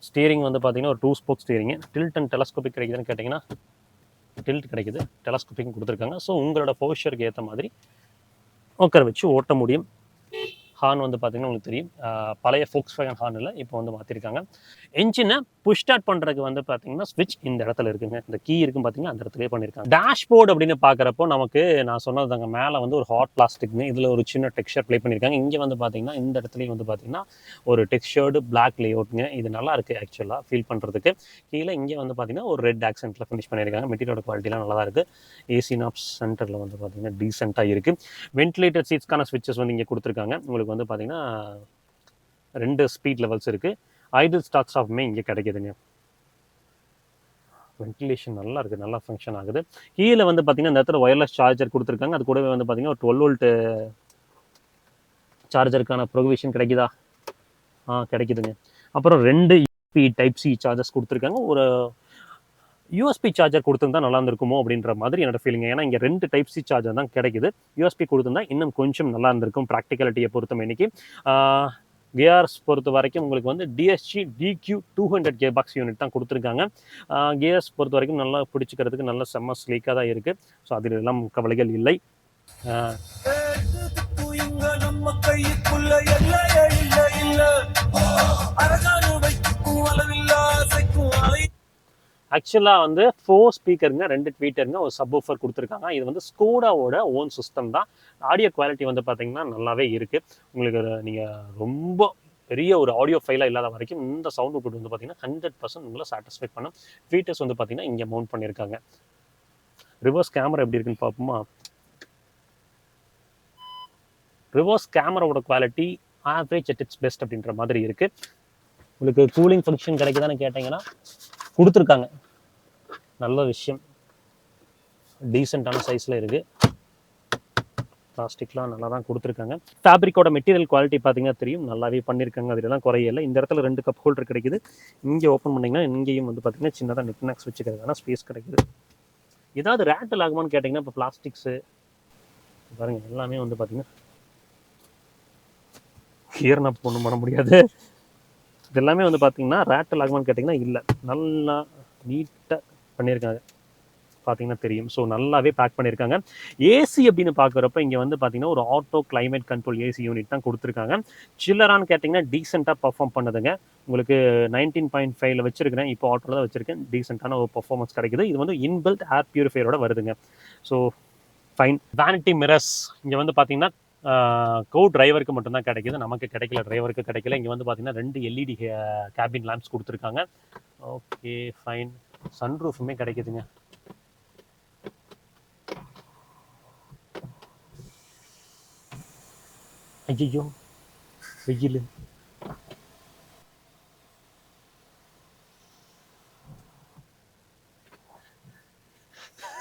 ஸ்டீரிங் வந்து பார்த்தீங்கன்னா ஒரு 2 spoke steering. Tilt and telescopic கிடைக்குதுன்னு கேட்டிங்கன்னா டில்ட் கிடைக்குது, டெலஸ்கோபிக் கொடுத்துருக்காங்க. ஸோ உங்களோட போஸ்டருக்கு ஏற்ற மாதிரி உட்கார வச்சு ஓட்ட முடியும். ஹார்ன் வந்து பார்த்தீங்கன்னா உங்களுக்கு தெரியும் பழைய Volkswagen ஹார்ன் இல்லை, இப்போ வந்து மாற்றிருக்காங்க. என்ஜினை புஷ் ஸ்டார்ட் பண்ணுறதுக்கு வந்து பார்த்தீங்கன்னா ஸ்விட்ச் இந்த இடத்துல இருக்குங்க. இந்த கீ இருக்கும் பார்த்தீங்கன்னா அந்த இடத்துலேயே பண்ணியிருக்காங்க. டேஷ்போர்டு அப்படின்னு பார்க்குறப்போ நமக்கு நான் சொன்னதாங்க மேலே வந்து ஒரு ஹாட் பிளாஸ்டிக்னு இதில் ஒரு சின்ன டெக்ஸ்சர் ப்ளே பண்ணியிருக்காங்க. இங்கே வந்து பார்த்தீங்கன்னா இந்த இடத்துலையும் வந்து பார்த்தீங்கன்னா ஒரு டெக்ஸ்சர்டு பிளாக் லேஅவுட்டுங்க. இது நல்லா இருக்குது ஆக்சுவலாக ஃபீல் பண்ணுறதுக்கு. கீழே இங்கே வந்து பார்த்தீங்கன்னா ஒரு ரெட் ஆக்சென்ட்டில் ஃபினிஷ் பண்ணியிருக்காங்க. மெட்டீரியலோட குவாலிட்டிலாம் நல்லா இருக்குது. ஏசி நாப்ஸ் சென்டரில் வந்து பார்த்தீங்கன்னா டீசெண்டாக இருக்குது. வென்டிலேட்டர் சீட்ஸ்க்கான ஸ்விட்சஸ் வந்து இங்கே கொடுத்துருக்காங்க. உங்களுக்கு வந்து பார்த்தீங்கன்னா 2 ஸ்பீட் லெவல்ஸ் இருக்குது. ஐடில் ஸ்டார்ட் ஸ்டாப்புமே இங்கே கிடைக்குதுங்க. வென்டிலேஷன் நல்லா இருக்குது, நல்லா ஃபங்க்ஷன் ஆகுது. கீழே வந்து பார்த்தீங்கன்னா இந்த இடத்துல ஒயர்லெஸ் சார்ஜர் கொடுத்துருக்காங்க. அது கூடவே வந்து பார்த்தீங்கன்னா ஒரு 12 வோல்ட் சார்ஜருக்கான ப்ரொவிஷன் கிடைக்குதா? கிடைக்குதுங்க. அப்புறம் 2 யூஎஸ்பி டைப் சி சார்ஜர்ஸ் கொடுத்துருக்காங்க. ஒரு யூஎஸ்பி சார்ஜர் கொடுத்துருந்தா நல்லா இருந்திருக்குமோ அப்படின்ற மாதிரி என்னோட ஃபீலிங். ஏன்னா இங்கே 2 டைப் சி சார்ஜர் தான் கிடைக்குது. யூஎஸ்பி கொடுத்துருந்தா இன்னும் கொஞ்சம் நல்லா இருந்திருக்கும் ப்ராக்டிகாலிட்டியை பொறுத்த இன்னைக்கு. கியர்ஸ் பொறுத்த வரைக்கும் உங்களுக்கு வந்து டிஎஸ்ஜி டிக்யூ 200 கியர் பாக்ஸ் யூனிட் தான் கொடுத்துருக்காங்க. கியர்ஸ் பொறுத்த வரைக்கும் நல்லா பிடிச்சிக்கிறதுக்கு நல்ல செம்ம ஸ்லீக்காக தான் இருக்குது. ஸோ அதில் எல்லாம் கவலைகள் இல்லை. ஆக்சுவலாக வந்து 4 ஸ்பீக்கருங்க, 2 ட்வீட்டருங்க, ஒரு சப்வூஃபர் கொடுத்துருக்காங்க. இது வந்து ஸ்கோடாவோட ஓன் சிஸ்டம் தான். ஆடியோ குவாலிட்டி வந்து பார்த்தீங்கன்னா நல்லாவே இருக்குது. உங்களுக்கு நீங்கள் ரொம்ப பெரிய ஒரு ஆடியோ ஃபைலாக இல்லாத வரைக்கும் இந்த சவுண்ட் அவுட் வந்து பார்த்தீங்கன்னா 100% உங்களை சாட்டிஸ்ஃபை பண்ணும். ஃபீச்சர்ஸ் வந்து பார்த்தீங்கன்னா இங்கே மவுண்ட் பண்ணியிருக்காங்க. ரிவர்ஸ் கேமரா எப்படி இருக்குன்னு பார்ப்போமா? ரிவர்ஸ் கேமராவோட quality average at its best அப்படின்ற மாதிரி இருக்குது. உங்களுக்கு கூலிங் ஃபங்க்ஷன் கிடைக்குதான்னு கேட்டிங்கன்னா கொடுத்துருக்காங்க. நல்ல விஷயம். டீசெண்டான சைஸில் இருக்குது. பிளாஸ்டிக்லாம் நல்லா தான் கொடுத்துருக்காங்க. ஃபேப்ரிக்கோட மெட்டீரியல் குவாலிட்டி பார்த்தீங்கன்னா தெரியும், நல்லாவே பண்ணியிருக்காங்க. அதிலலாம் குறையில்லை. இந்த இடத்துல 2 கப் ஹோல்டர் கிடைக்குது. இங்கே ஓப்பன் பண்ணிங்கன்னா இங்கேயும் வந்து பார்த்தீங்கன்னா சின்னதாக நெக்னாக்ஸ் வச்சுக்கிறதுக்கான ஸ்பேஸ் கிடைக்குது. ஏதாவது ரேட்டில் ஆகுமான்னு கேட்டிங்கன்னா இப்போ பிளாஸ்டிக்ஸு பாருங்கள் எல்லாமே வந்து பார்த்தீங்கன்னா கியர் நான் ஒன்றும் பண்ண முடியாது. இது எல்லாமே வந்து பார்த்தீங்கன்னா ரேட்டில் ஆகுமான்னு கேட்டிங்கன்னா இல்லை, நல்லா நீட்டாக பண்ணியிருக்காங்க. பார்த்தீங்கன்னா தெரியும். ஸோ நல்லாவே பேக் பண்ணியிருக்காங்க. ஏசி அப்படின்னு பார்க்குறப்ப இங்கே வந்து பார்த்தீங்கன்னா ஒரு auto climate control AC unit தான் கொடுத்துருக்காங்க. சில்லரான்னு கேட்டிங்கன்னா டீசெண்டாக பர்ஃபார்ம் பண்ணுதுங்க. உங்களுக்கு 19.5 வச்சிருக்கிறேன், இப்போ ஆட்டோவில் தான் வச்சிருக்கேன். டீசெண்டான ஒரு பர்ஃபார்மன்ஸ் கிடைக்குது. இது வந்து இன்பில்ட் ஏர் பியூரிஃபையரோட வருதுங்க. So fine. வேனிட்டி மிரர்ஸ் இங்கே வந்து பார்த்தீங்கன்னா கோ டிரைவருக்கு மட்டும்தான் கிடைக்குது, நமக்கு கிடைக்கல, டிரைவருக்கு கிடைக்கல. இங்கே வந்து பார்த்தீங்கன்னா 2 எல்இடி கேபின் லேம்ப்ஸ் கொடுத்துருக்காங்க. Okay fine. சன்ரூஃபுமே கிடைக்குதுங்க. ஐயோ வெயில்.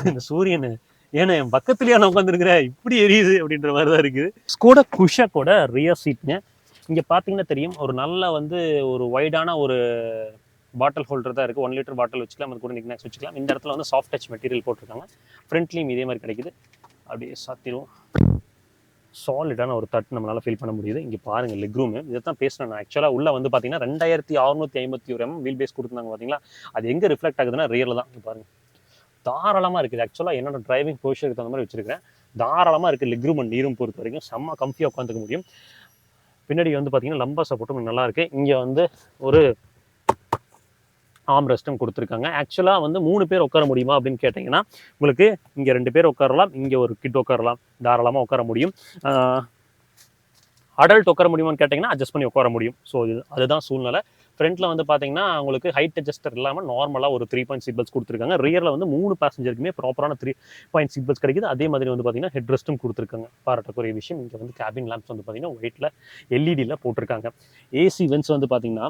இந்த சூரியன் ஏன்னா என் பக்கத்துலயே நான் உட்காந்துருக்கிற இப்படி எரியுது அப்படின்ற மாதிரி தான் இருக்குது. ஸ்கோடா குஷாக்கோட ரியர் சீட்டுங்க. இங்கே பார்த்தீங்கன்னா தெரியும், ஒரு நல்ல வந்து ஒரு வைடான ஒரு பாட்டில் ஹோல்டர் தான் இருக்குது. 1 லிட்டர் பாட்டில் வச்சுக்கலாம், அது கூட நிக்னாக்ஸ் வச்சுக்கலாம். இந்த இடத்துல வந்து சாஃப்ட் டச் மெட்டீரியல் போட்டிருக்காங்க. ஃப்ரண்ட்லேயும் இதே மாதிரி கிடைக்குது. அப்படியே சாத்திடுவோம். சாலிடான ஒரு தட்டு நம்மளால் ஃபீல் பண்ண முடியுது. இங்கே பாருங்கள் லெக் ரூமு, இதை தான் பேசினேன் நான். ஆக்சுவலாக உள்ளே வந்து பார்த்தீங்கன்னா 2651 வீல் பேஸ் கொடுத்துருந்தாங்க பார்த்தீங்களா, அது எங்கே ரிஃப்ளெக்ட் ஆகுதுன்னா ரியரில் தான். பாருங்கள் தாராளமாக இருக்குது. ஆக்சுவலாக என்னோட டிரைவிங் பொசிஷனுக்கு தகுந்த மாதிரி வச்சிருக்கிறேன். தாராளமாக இருக்குது. லெக் ரூம் அண்ட் நீரும் பொறுத்த வரைக்கும் செம்ம கம்ஃபியாக உட்காந்துக்க முடியும். பின்னாடி வந்து பார்த்தீங்கன்னா லம்பர் சப்போர்ட்டும் நல்லா இருக்குது. இங்கே வந்து ஒரு ஆர்ம் ரெஸ்ட்டும் கொடுத்துருக்காங்க. ஆக்சுவலாக வந்து 3 பேர் உட்கார முடியுமா அப்படின்னு கேட்டிங்கன்னா உங்களுக்கு இங்கே 2 பேர் உட்காரலாம், இங்கே ஒரு கிட் உட்காரலாம், தாராளமாக உட்கார முடியும். அடல்ட் உட்கார முடியுமான்னு கேட்டிங்கன்னா அட்ஜஸ்ட் பண்ணி உட்கார முடியும். ஸோ அதுதான் சூழ்நிலை. ஃப்ரண்ட்டில் வந்து பார்த்தீங்கன்னா உங்களுக்கு ஹைட் அட்ஜஸ்டர் இல்லாமல் நார்மலாக ஒரு 3 பாயிண்ட் சீட் பெல்ட்ஸ் கொடுத்துருக்காங்க. ரியரில் வந்து 3 பேசஞ்சருக்குமே ப்ராப்பரான 3 பாயிண்ட் சீட் பெல்ட்ஸ் கிடைக்குது. அதே மாதிரி வந்து பார்த்தீங்கன்னா ஹெட் ரெஸ்ட்டும் கொடுத்துருக்காங்க. பாராட்டக்கூடிய விஷயம். இங்கே வந்து கேபின் லேம்ப்ஸ் வந்து பார்த்தீங்கன்னா ஒயிட்டில் எல்இடியில் போட்டிருக்காங்க. ஏசி வென்ஸ் வந்து பார்த்தீங்கன்னா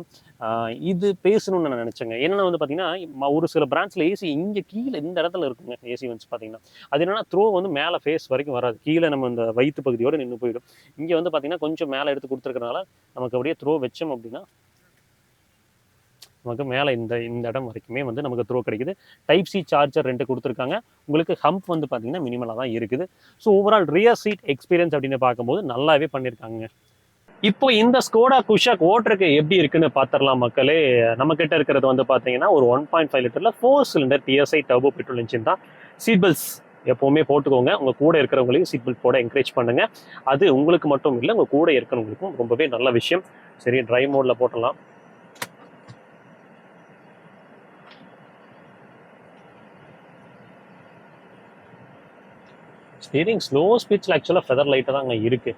இது பேசணும்னு நான் நினச்சேங்க. என்னென்னா வந்து பார்த்தீங்கன்னா ஒரு சில பிராண்ட்ஸில் ஏசி இங்கே கீழே இந்த இடத்துல இருக்குங்க. ஏசி வென்ஸ் பார்த்தீங்கன்னா அது என்னென்னா த்ரோ வந்து மேலே ஃபேஸ் வரைக்கும் வராது, கீழே நம்ம இந்த வயிற்று பகுதியோடு நின்று போயிடும். இங்கே வந்து பார்த்தீங்கன்னா கொஞ்சம் மேலே எடுத்து கொடுத்துருக்கறனால நமக்கு அப்படியே த்ரோ வச்சோம் அப்படின்னா நமக்கு மேலே இந்த இடம் வரைக்குமே வந்து நமக்கு த்ரோ கிடைக்குது. டைப் சி சார்ஜர் 2 கொடுத்துருக்காங்க. உங்களுக்கு ஹம்ப் வந்து பார்த்தீங்கன்னா மினிமலாக தான் இருக்குது. So overall rear seat experience அப்படின்னு பார்க்கும்போது நல்லாவே பண்ணியிருக்காங்க. இப்போ இந்த ஸ்கோடா குஷாக் ஓட்டுறதுக்கு எப்படி இருக்குன்னு பார்த்துடலாம் மக்களே. நம்ம கிட்ட இருக்கிறது வந்து பார்த்தீங்கன்னா ஒரு 1.5 லிட்டரில் 4 cylinder TSI turbo petrol engine தான். சீட் பெல்ட்ஸ் எப்போவுமே போட்டுக்கோங்க. உங்கள் கூட இருக்கிறவங்களையும் சீட் பெல்ட் போட என்கரேஜ் பண்ணுங்கள். அது உங்களுக்கு மட்டும் இல்லை, உங்கள் கூட இருக்கிறவங்களுக்கும் ரொம்பவே நல்ல விஷயம். சரி, ட்ரைவ் மோடில் போட்டலாம். ஸ்டீரிங் ஸ்லோ ஸ்பீட்ஸில் ஆக்சுவலாக ஃபெதர் லைட்டாக தான் அங்கே இருக்குது.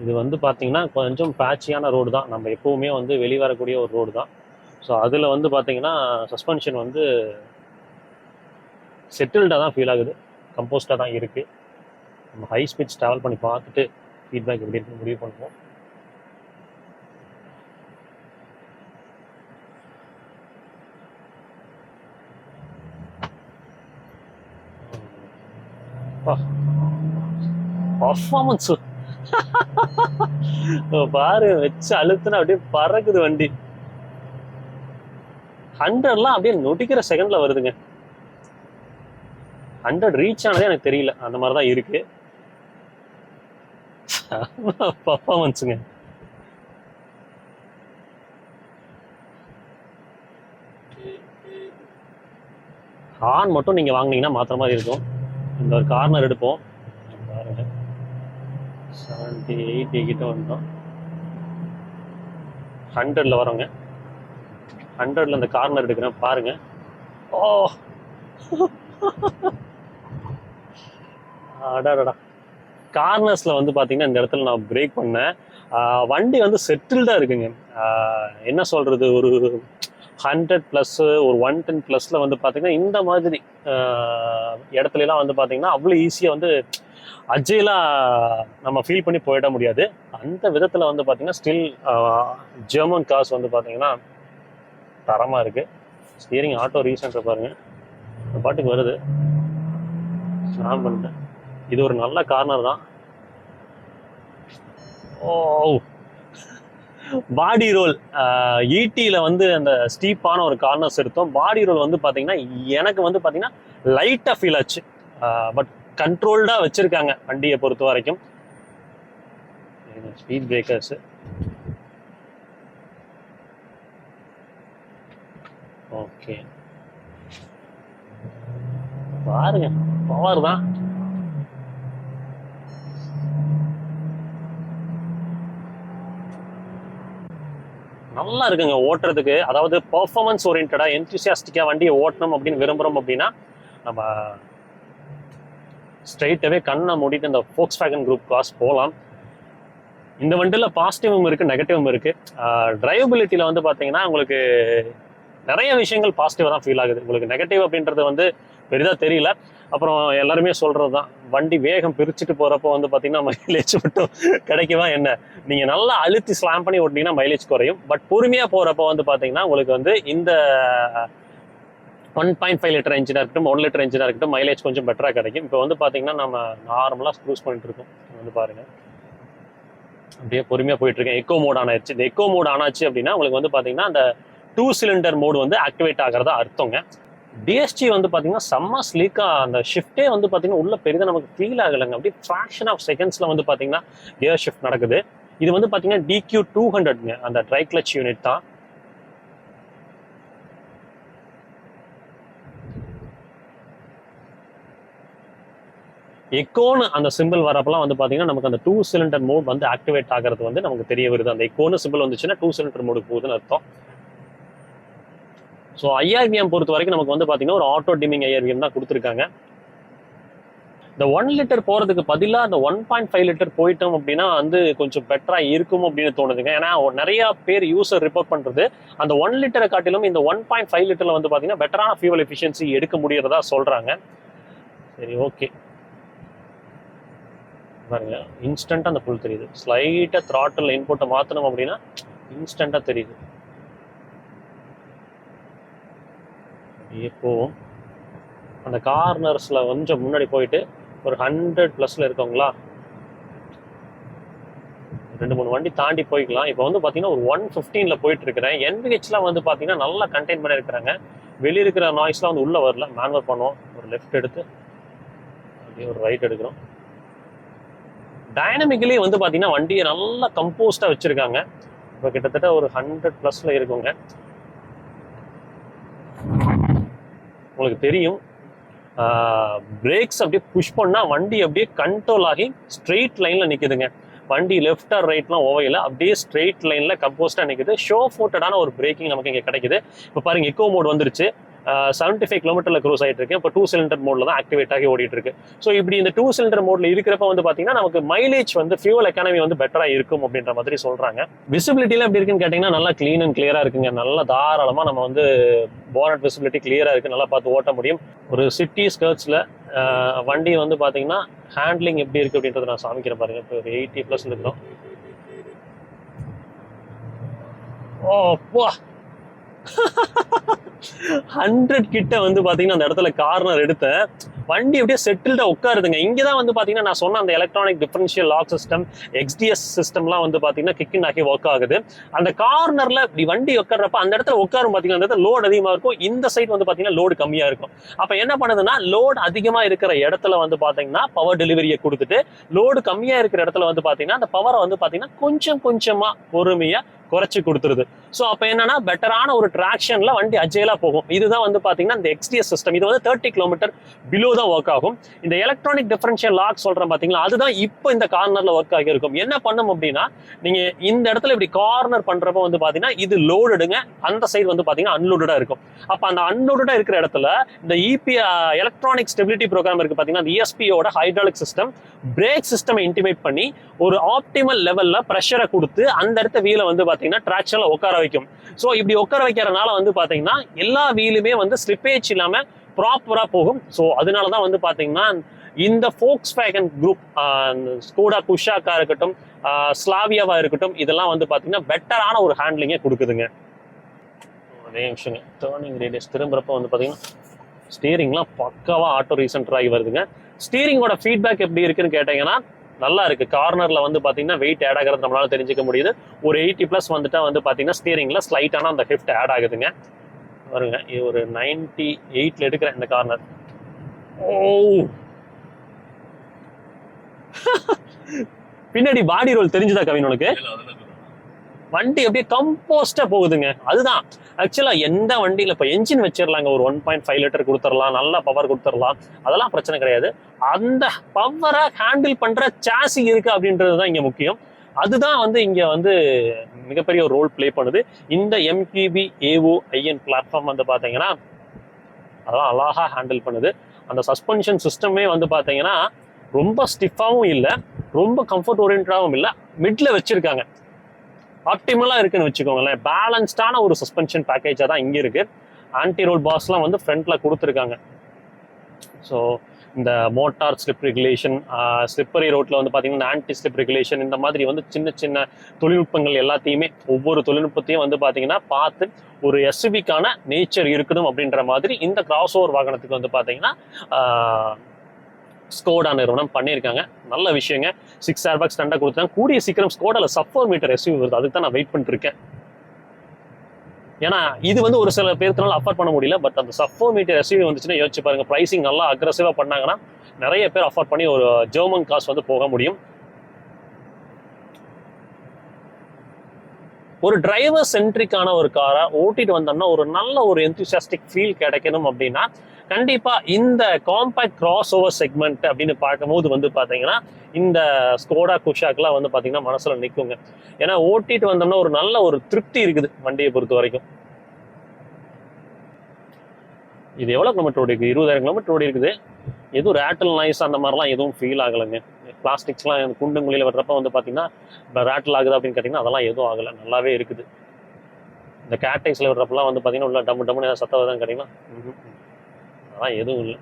இது வந்து பார்த்தீங்கன்னா கொஞ்சம் பேட்சியான ரோடு தான், நம்ம எப்போவுமே வந்து வெளிவரக்கூடிய ஒரு ரோடு தான். ஸோ அதில் வந்து பார்த்தீங்கன்னா சஸ்பென்ஷன் வந்து செட்டில்டாக தான் ஃபீல் ஆகுது, கம்போஸ்டாக தான் இருக்குது. நம்ம ஹை ஸ்பீட்ஸ் ட்ராவல் பண்ணி பார்த்துட்டு ஃபீட்பேக் எப்படி இருக்குன்னு முடிவு பண்ணுவோம். பர்ஃபார்மன்ஸ் பாரு, வச்சு அழுத்துனா அப்படியே பறக்குது வண்டி. 100லாம் அப்படியே நொடிக்கிற செகண்ட்ல வருதுங்க. 100 ரீச் ஆனதே எனக்கு தெரியல, அந்த மாதிரி தான் இருக்கு பர்ஃபார்மன்ஸுங்க. ஹார்ன் மட்டும் நீங்க வாங்கினீங்கன்னா மாத்திர மாதிரி இருக்கும். இந்த ஒரு கார்னர் எடுப்போம் பாருங்க. 70-80 கிட்ட வந்தோம். 100ல வரோங்க. 100ல இந்த கார்னர் எடுக்கிறேன் பாருங்க. ஓ அடாடா, கார்னர்ஸ்ல வந்து பாத்தீங்கன்னா இந்த இடத்துல நான் பிரேக் பண்ணேன். வண்டி வந்து செட்டில்டா இருக்குங்க. என்ன சொல்றது, ஒரு 100+, ஒரு 110+ல வந்து பாத்தீங்கன்னா இந்த மாதிரி இடத்துல எல்லாம் வந்து பாத்தீங்கன்னா அவ்வளவு ஈஸியா வந்து அஜெயிலா நம்ம ஃபீல் பண்ணி போயிட முடியாது. அந்த விதத்துல வந்து பாத்தீங்கன்னா ஸ்டில் ஜெர்மன் கார்ஸ் வந்து பாத்தீங்கன்னா தரமா இருக்கு. ஸ்டியரிங் ஆட்டோ ரீசெண்டர் பாருங்க, பாட்டுக்கு வருது. நான் பண்ணிட்டேன். இது ஒரு நல்ல கார்னர் தான். ஓ, பாடி ரோல் ஈட்டியில் வந்து அந்த ஸ்டீப்பான ஒரு கார்னர்ஸ் எடுத்தோம். பாடி ரோல் வந்து பார்த்தீங்கன்னா எனக்கு வந்து பார்த்தீங்கன்னா லைட்டாக ஃபீல் ஆச்சு. பட் கண்ட்ரோல்டாக வச்சுருக்காங்க வண்டியை பொறுத்த வரைக்கும். ஸ்பீட் பிரேக்கர்ஸு ஓகே பாருங்க, பவர் தான். நல்லா இருக்குங்க ஓட்டுறதுக்கு. அதாவது பெர்ஃபார்மன்ஸ் ஓரியன்டா என்தூசியாஸ்டிக்கா வண்டியை ஓட்டணும் அப்படின்னு விரும்புறோம் அப்படின்னா நம்ம ஸ்ட்ரைட்டாவே கண்ணை மூடிட்டு இந்த Volkswagen குரூப் கார்ஸ் போகலாம். இந்த வண்டியில் பாசிட்டிவும் இருக்கு, நெகட்டிவும் இருக்கு. டிரைவபிலிட்டியில வந்து பாத்தீங்கன்னா உங்களுக்கு நிறைய விஷயங்கள் பாசிட்டிவா தான் ஃபீல் ஆகுது. உங்களுக்கு நெகட்டிவ் அப்படின்றது வந்து பெரிதா தெரியல. அப்புறம் எல்லாருமே சொல்றதுதான், வண்டி வேகம் பிரிச்சுட்டு போறப்போ வந்து பாத்தீங்கன்னா மைலேஜ் மட்டும் கிடைக்குமா என்ன? நீங்க நல்லா அழுத்தி ஸ்லாம் பண்ணி ஓட்டினீங்கன்னா மைலேஜ் குறையும். பட் பொறுமையா போறப்போ வந்து பாத்தீங்கன்னா உங்களுக்கு வந்து இந்த 1.5 லிட்டர் என்ஜினா இருக்கட்டும், 1 லிட்டர் என்ஜினா இருக்கட்டும், மைலேஜ் கொஞ்சம் பெட்டரா கிடைக்கும். இப்போ வந்து பாத்தீங்கன்னா நம்ம நார்மலா க்ரூஸ் பண்ணிட்டு இருக்கோம். வந்து பாருங்க, அப்படியே பொறுமையா போயிட்டு இருக்கேன். எக்கோ மோட் ஆன் ஆயிடுச்சு. இந்த எக்கோ மோட் ஆன் ஆச்சு அப்படின்னா உங்களுக்கு வந்து பாத்தீங்கன்னா அந்த 2 சிலிண்டர் மோடு வந்து ஆக்டிவேட் ஆகிறதா அர்த்தங்க. டிஎஸ்ஜி வந்து பாத்தீங்கன்னா செம்ம ஸ்லீக்கா, அந்த ஷிஃப்டே வந்து பாத்தீங்கன்னா உள்ள பெரிதா நமக்கு ஃபீல் ஆகலைங்க. அப்படியே ஃபிராக்ஷன் ஆஃப் செகண்ட்ஸ்ல வந்து பாத்தீங்கன்னா கியர் ஷிஃப்ட் நடக்குது. இது வந்து பாத்தீங்கன்னா DQ200ங்க, அந்த ட்ரை கிளச் யூனிட் தான். எக்கோன்னு அந்த சிம்பிள் வரப்பெல்லாம் வந்து பாத்தீங்கன்னா நமக்கு அந்த 2 சிலிண்டர் மோட் வந்து ஆக்டிவேட் ஆகிறது வந்து நமக்கு தெரிய வருது. அந்த எக்கோன்னு சிம்பிள் வந்துச்சுன்னா 2 சிலிண்டர் மோடுக்கு போகுதுன்னு அர்த்தம். ஸோ IRVM பொறுத்த வரைக்கும் நமக்கு வந்து பாத்தீங்கன்னா ஒரு ஆட்டோ டிமிங் IRVM தான் கொடுத்துருக்காங்க. இந்த 1 லிட்டர் போறதுக்கு பதிலாக அந்த 1.5 லிட்டர் போயிட்டோம் அப்படின்னா வந்து கொஞ்சம் பெட்டரா இருக்கும் அப்படின்னு தோணுதுங்க. ஏன்னா நிறைய பேர் யூசர் ரிப்போர்ட் பண்றது அந்த 1 லிட்டரை காட்டிலும் இந்த 1.5 லிட்டர்ல வந்து பாத்தீங்கன்னா பெட்டரான ஃபியூவல் எஃபிஷியன்சி எடுக்க முடியறதா சொல்றாங்க. சரி, ஓகே பாருங்க, இன்ஸ்டன்டா அந்த புல் தெரியுது. ஸ்லைட்டா த்ராட்டில் இன்புட்டை மாத்தணும் அப்படின்னா இன்ஸ்டன்டா தெரியுது. இப்போ அந்த கார்னர்ஸ்ல கொஞ்சம் முன்னாடி போயிட்டு ஒரு 100+ இருக்கவங்களா 2-3 வண்டி தாண்டி போய்க்கலாம். இப்போ வந்து பாத்தீங்கன்னா ஒரு 115ல போயிட்டு இருக்கிறேன். NVHலாம் வந்து பாத்தீங்கன்னா நல்லா கண்டெயின் பண்ணி இருக்கிறாங்க. வெளியே இருக்கிற நாய்ஸ்லாம் வந்து உள்ள வரல. மேனுவல் பண்ணுவோம், ஒரு லெஃப்ட் எடுத்து அப்படியே ஒரு ரைட் எடுக்கிறோம். டைனமிக்கலி வந்து பாத்தீங்கன்னா வண்டியை நல்லா கம்போஸ்டா வச்சிருக்காங்க. இப்போ கிட்டத்தட்ட ஒரு 100+ல இருக்குங்க. உங்களுக்கு தெரியும். பிரேக்ஸ் அப்படியே புஷ் பண்ணால் வண்டி அப்படியே கண்ட்ரோல் ஆகி ஸ்ட்ரெயிட் லைனில் நிற்குதுங்க. வண்டி லெஃப்ட் ஆர் ரைட்லாம் ஓவையில் அப்படியே ஸ்ட்ரெயிட் லைனில் கம்போஸ்டாக நிற்குது. ஷோ ஃபோட்டடான ஒரு பிரேக்கிங் நமக்கு இங்கே கிடைக்குது. இப்போ பாருங்க, எக்கோ மோட் வந்துருச்சு. 75 கிலோமீட்டரில் க்ரூஸ் ஆகிட்டு இருக்கு. இப்போ 2 சிலிண்டர் மோடில் தான் ஆக்டிவேட் ஆகி ஓடிட்டு இருக்கு. ஸோ இப்படி இந்த 2 சிலிண்டர் மோடில் இருக்கிறப்ப வந்து பார்த்தீங்கன்னா நமக்கு மைலேஜ் வந்து ஃபியூவல் எக்கானமி வந்து பெட்டராக இருக்கும் அப்படின்ற மாதிரி சொல்கிறாங்க. விசிபிலிட்டியில் எப்படி இருக்குன்னு கேட்டிங்கன்னா நல்லா க்ளீன் அண்ட் கிளியராக இருக்குங்க. நல்லா தாராளமாக நம்ம வந்து போனட் விசிபிலிட்டி கிளியராக இருக்குது, நல்லா பார்த்து ஓட்ட முடியும். ஒரு சிட்டி ஸ்கர்ட்ஸில் வண்டி வந்து பார்த்தீங்கன்னா ஹேண்ட்லிங் எப்படி இருக்குது அப்படின்றத நான் காமிக்கிறேன் பாருங்க. இப்போ ஒரு 80+ இருக்கிறோம். ஓ 100 கிட்ட வந்து பாத்தீங்கன்னா அந்த இடத்துல கார்னர் எடுத்தேன். வண்டி அப்படியே செட்டில்டா உட்காருதுங்க. இங்கதான் வந்து பாத்தீங்கன்னா நான் சொன்ன அந்த electronic differential lock system, XDS சிஸ்டம்லாம் வந்து பாத்தீங்கன்னா கிக்கின் ஆகி ஒர்க் ஆகுது. அந்த கார்னர்ல இப்படி வண்டி உட்கார்றப்ப அந்த இடத்துல உட்காரும் பாத்தீங்கன்னா அந்த இடத்துல லோடு அதிகமா இருக்கும், இந்த சைடு வந்து பாத்தீங்கன்னா லோடு கம்மியா இருக்கும். அப்ப என்ன பண்ணுதுன்னா லோடு அதிகமா இருக்கிற இடத்துல வந்து பாத்தீங்கன்னா பவர் டெலிவரியை கொடுத்துட்டு, லோடு கம்மியா இருக்கிற இடத்துல வந்து பாத்தீங்கன்னா அந்த பவரை வந்து பாத்தீங்கன்னா கொஞ்சம் கொஞ்சமா பொறுமையா குறைச்சி கொடுத்துருது. ஸோ அப்போ என்னன்னா பெட்டரான ஒரு டிராக்ஷன்ல வண்டி அஜயலா போகும். இதுதான் வந்து பாத்தீங்கன்னா இந்த XDS சிஸ்டம். இது வந்து 30 கிலோமீட்டர் பிலோ தான் ஒர்க் ஆகும். இந்த எலக்ட்ரானிக் டிஃபரன்ஷியல் லாக் சொல்றேன் பாத்தீங்களா, அதுதான் இப்போ இந்த கார்னர்ல ஒர்க் ஆகி இருக்கும். என்ன பண்ணும் அப்படின்னா, நீங்க இந்த இடத்துல இப்படி கார்னர் பண்றப்ப வந்து பாத்தீங்கன்னா இது லோடுடுங்க, அந்த சைடு வந்து பாத்தீங்கன்னா அன்லோடடா இருக்கும். அப்ப அந்த அன்லோடடா இருக்கிற இடத்துல இந்த எலக்ட்ரானிக் ஸ்டெபிலிட்டி ப்ரோக்ராம் இருக்கு பாத்தீங்கன்னா, அந்த ESPயோட hydraulic system brake system intimate பண்ணி ஒரு ஆப்டிமல் லெவல்ல பிரஷரை கொடுத்து அந்த இடத்த வீலை வந்து பாத்தீங்கன்னா டிராக்ஷன்ல உட்கார வைக்கும். ஸோ இப்படி உட்கார வைக்கிறதுனால வந்து பாத்தீங்கன்னா எல்லா வீலுமே வந்து ஸ்லிப்பேஜ் இல்லாம ப்ராப்பரா போகும். ஸோ அதனாலதான் வந்து பாத்தீங்கன்னா இந்த Volkswagen குரூப், ஸ்கோடா குஷாக்கா இருக்கட்டும், ஸ்லாவியாவா இருக்கட்டும், இதெல்லாம் வந்து பாத்தீங்கன்னா பெட்டரான ஒரு ஹேண்ட்லிங்கை கொடுக்குதுங்க. அதே விஷயங்க, டேர்னிங் ரேடியஸ் திரும்புறப்ப வந்து பாத்தீங்கன்னா ஸ்டீரிங்லாம் பக்காவா ஆட்டோ ரீசென்டர் ஆகி வருதுங்க. ஸ்டீரிங்கோட ஃபீட்பேக் எப்படி இருக்குன்னு கேட்டீங்கன்னா நல்லா இருக்கு. கார்னர்ல வந்து பாத்தீங்கன்னா வெயிட் ஆட் ஆகிறது நம்மளால தெரிஞ்சுக்க முடியுது. ஒரு 80+ வந்துட்டா வந்து பாத்தீங்கன்னா ஸ்டீரிங்ல ஸ்லைட்டான அந்த ஹிஃப்ட் ஆட் ஆகுதுங்க. பாருங்க, இது ஒரு 98ல எடுக்கிறேன் இந்த கார்னர். ஓ பின்னாடி பாடி ரோல் தெரிஞ்சுதா கவின் உனக்கு? வண்டி அப்படியே கம்போஸ்டா போகுதுங்க. அதுதான் ஆக்சுவலா எந்த வண்டியில இப்ப என்ஜின் வச்சிடலாங்க, ஒரு 1.5 லிட்டர் கொடுத்துடலாம், நல்ல பவர் கொடுத்துடலாம், அதெல்லாம் பிரச்சனை கிடையாது. அந்த பவரை ஹேண்டில் பண்ற சாசி இருக்கு அப்படின்றதுதான் இங்க முக்கியம். அதுதான் வந்து இங்க வந்து மிகப்பெரிய ஒரு ரோல் பிளே பண்ணுது. இந்த MQB AO IN பிளாட்ஃபார்ம் வந்து பாத்தீங்கன்னா அதெல்லாம் அழகா ஹேண்டில் பண்ணுது. அந்த சஸ்பென்ஷன் சிஸ்டமே வந்து பாத்தீங்கன்னா ரொம்ப ஸ்டிஃபாவும் இல்லை, ரொம்ப கம்ஃபர்ட் ஓரியன்டாவும் இல்லை, மிட்ல வச்சிருக்காங்க. ஆப்டிமலா இருக்குன்னு வச்சுக்கோங்களேன். பேலன்ஸ்டான ஒரு சஸ்பென்ஷன் பேக்கேஜா தான் இங்க இருக்கு. ஆன்டி ரோல் பாஸ்லாம் வந்து ஃப்ரண்ட்ல கொடுத்துருக்காங்க. ஸோ இந்த மோட்டார் ஸ்லிப் ரெகுலேஷன், ஸ்லிப்பரி ரோட்ல வந்து பாத்தீங்கன்னா ஆன்டி ஸ்லிப் ரெகுலேஷன், இந்த மாதிரி வந்து சின்ன சின்ன தொழில்நுட்பங்கள் எல்லாத்தையுமே, ஒவ்வொரு தொழில்நுட்பத்தையும் வந்து பாத்தீங்கன்னா பார்த்து ஒரு SUV-க்கான நேச்சர் இருக்கணும் அப்படின்ற மாதிரி இந்த கிராஸ் ஓவர் வாகனத்துக்கு வந்து பாத்தீங்கன்னா ஸ்கோடா நிறுவனம் பண்ணியிருக்காங்க. நல்ல விஷயங்க. 6 ஏர்பேக் ஸ்டாண்டா கொடுத்தாங்க. கூடிய சீக்கிரம் ஸ்கோடால சப் 4 மீட்டர் SUV வருது. அதுக்கு தான் நான் வெயிட் பண்ணிட்டு இருக்கேன். ஏன்னா இது வந்து ஒரு சில பேர்த்தனால அஃபோர்ட் பண்ண முடியல. பட் அந்த சப் 4 மீட்டர் SUV வந்துச்சுன்னா யோசிச்சு பாருங்க, பிரைசிங் நல்லா அக்ரெசிவா பண்ணாங்கன்னா நிறைய பேர் அஃபோர்ட் பண்ணி ஒரு ஜெர்மன் காசு வந்து போக முடியும். ஒரு டிரைவர் சென்ட்ரிக்கான ஒரு காரை ஓட்டிட்டு வந்தோம்னா ஒரு நல்ல ஒரு எந்தூசியாஸ்டிக் ஃபீல் கிடைக்கணும் அப்படின்னா கண்டிப்பா இந்த காம்பாக்ட் கிராஸ் ஓவர் செக்மெண்ட் அப்படின்னு பார்க்கும்போது வந்து பாத்தீங்கன்னா இந்த ஸ்கோடா குஷாக்லாம் வந்து பாத்தீங்கன்னா மனசுல நிற்குங்க. ஏன்னா ஓட்டிட்டு வந்தோம்னா ஒரு நல்ல ஒரு திருப்தி இருக்குது வண்டியை பொறுத்த வரைக்கும். இது எவ்வளவு கிலோமீட்டர் ஓடி இருக்கு? 20,000 கிலோமீட்டர் ஓடி இருக்குது. எதுவும் ரேட்டில் நாய்ஸ் அந்த மாதிரிலாம் எதுவும் ஃபீல் ஆகலைங்க. பிளாஸ்டிக்ஸ்லாம் குண்டு குழியில் வர்றப்ப வந்து பார்த்தீங்கன்னா இப்போ ரேட்டில் ஆகுது அப்படின்னு கேட்டிங்கன்னா அதெல்லாம் எதுவும் ஆகலை, நல்லாவே இருக்குது. இந்த கேட்டைஸில் வர்றப்பெல்லாம் வந்து பார்த்தீங்கன்னா உள்ள டம்மு டம்முன்னு ஏதாவது சத்தம் தான் கேட்டிங்கன்னா அதெல்லாம் எதுவும் இல்லை,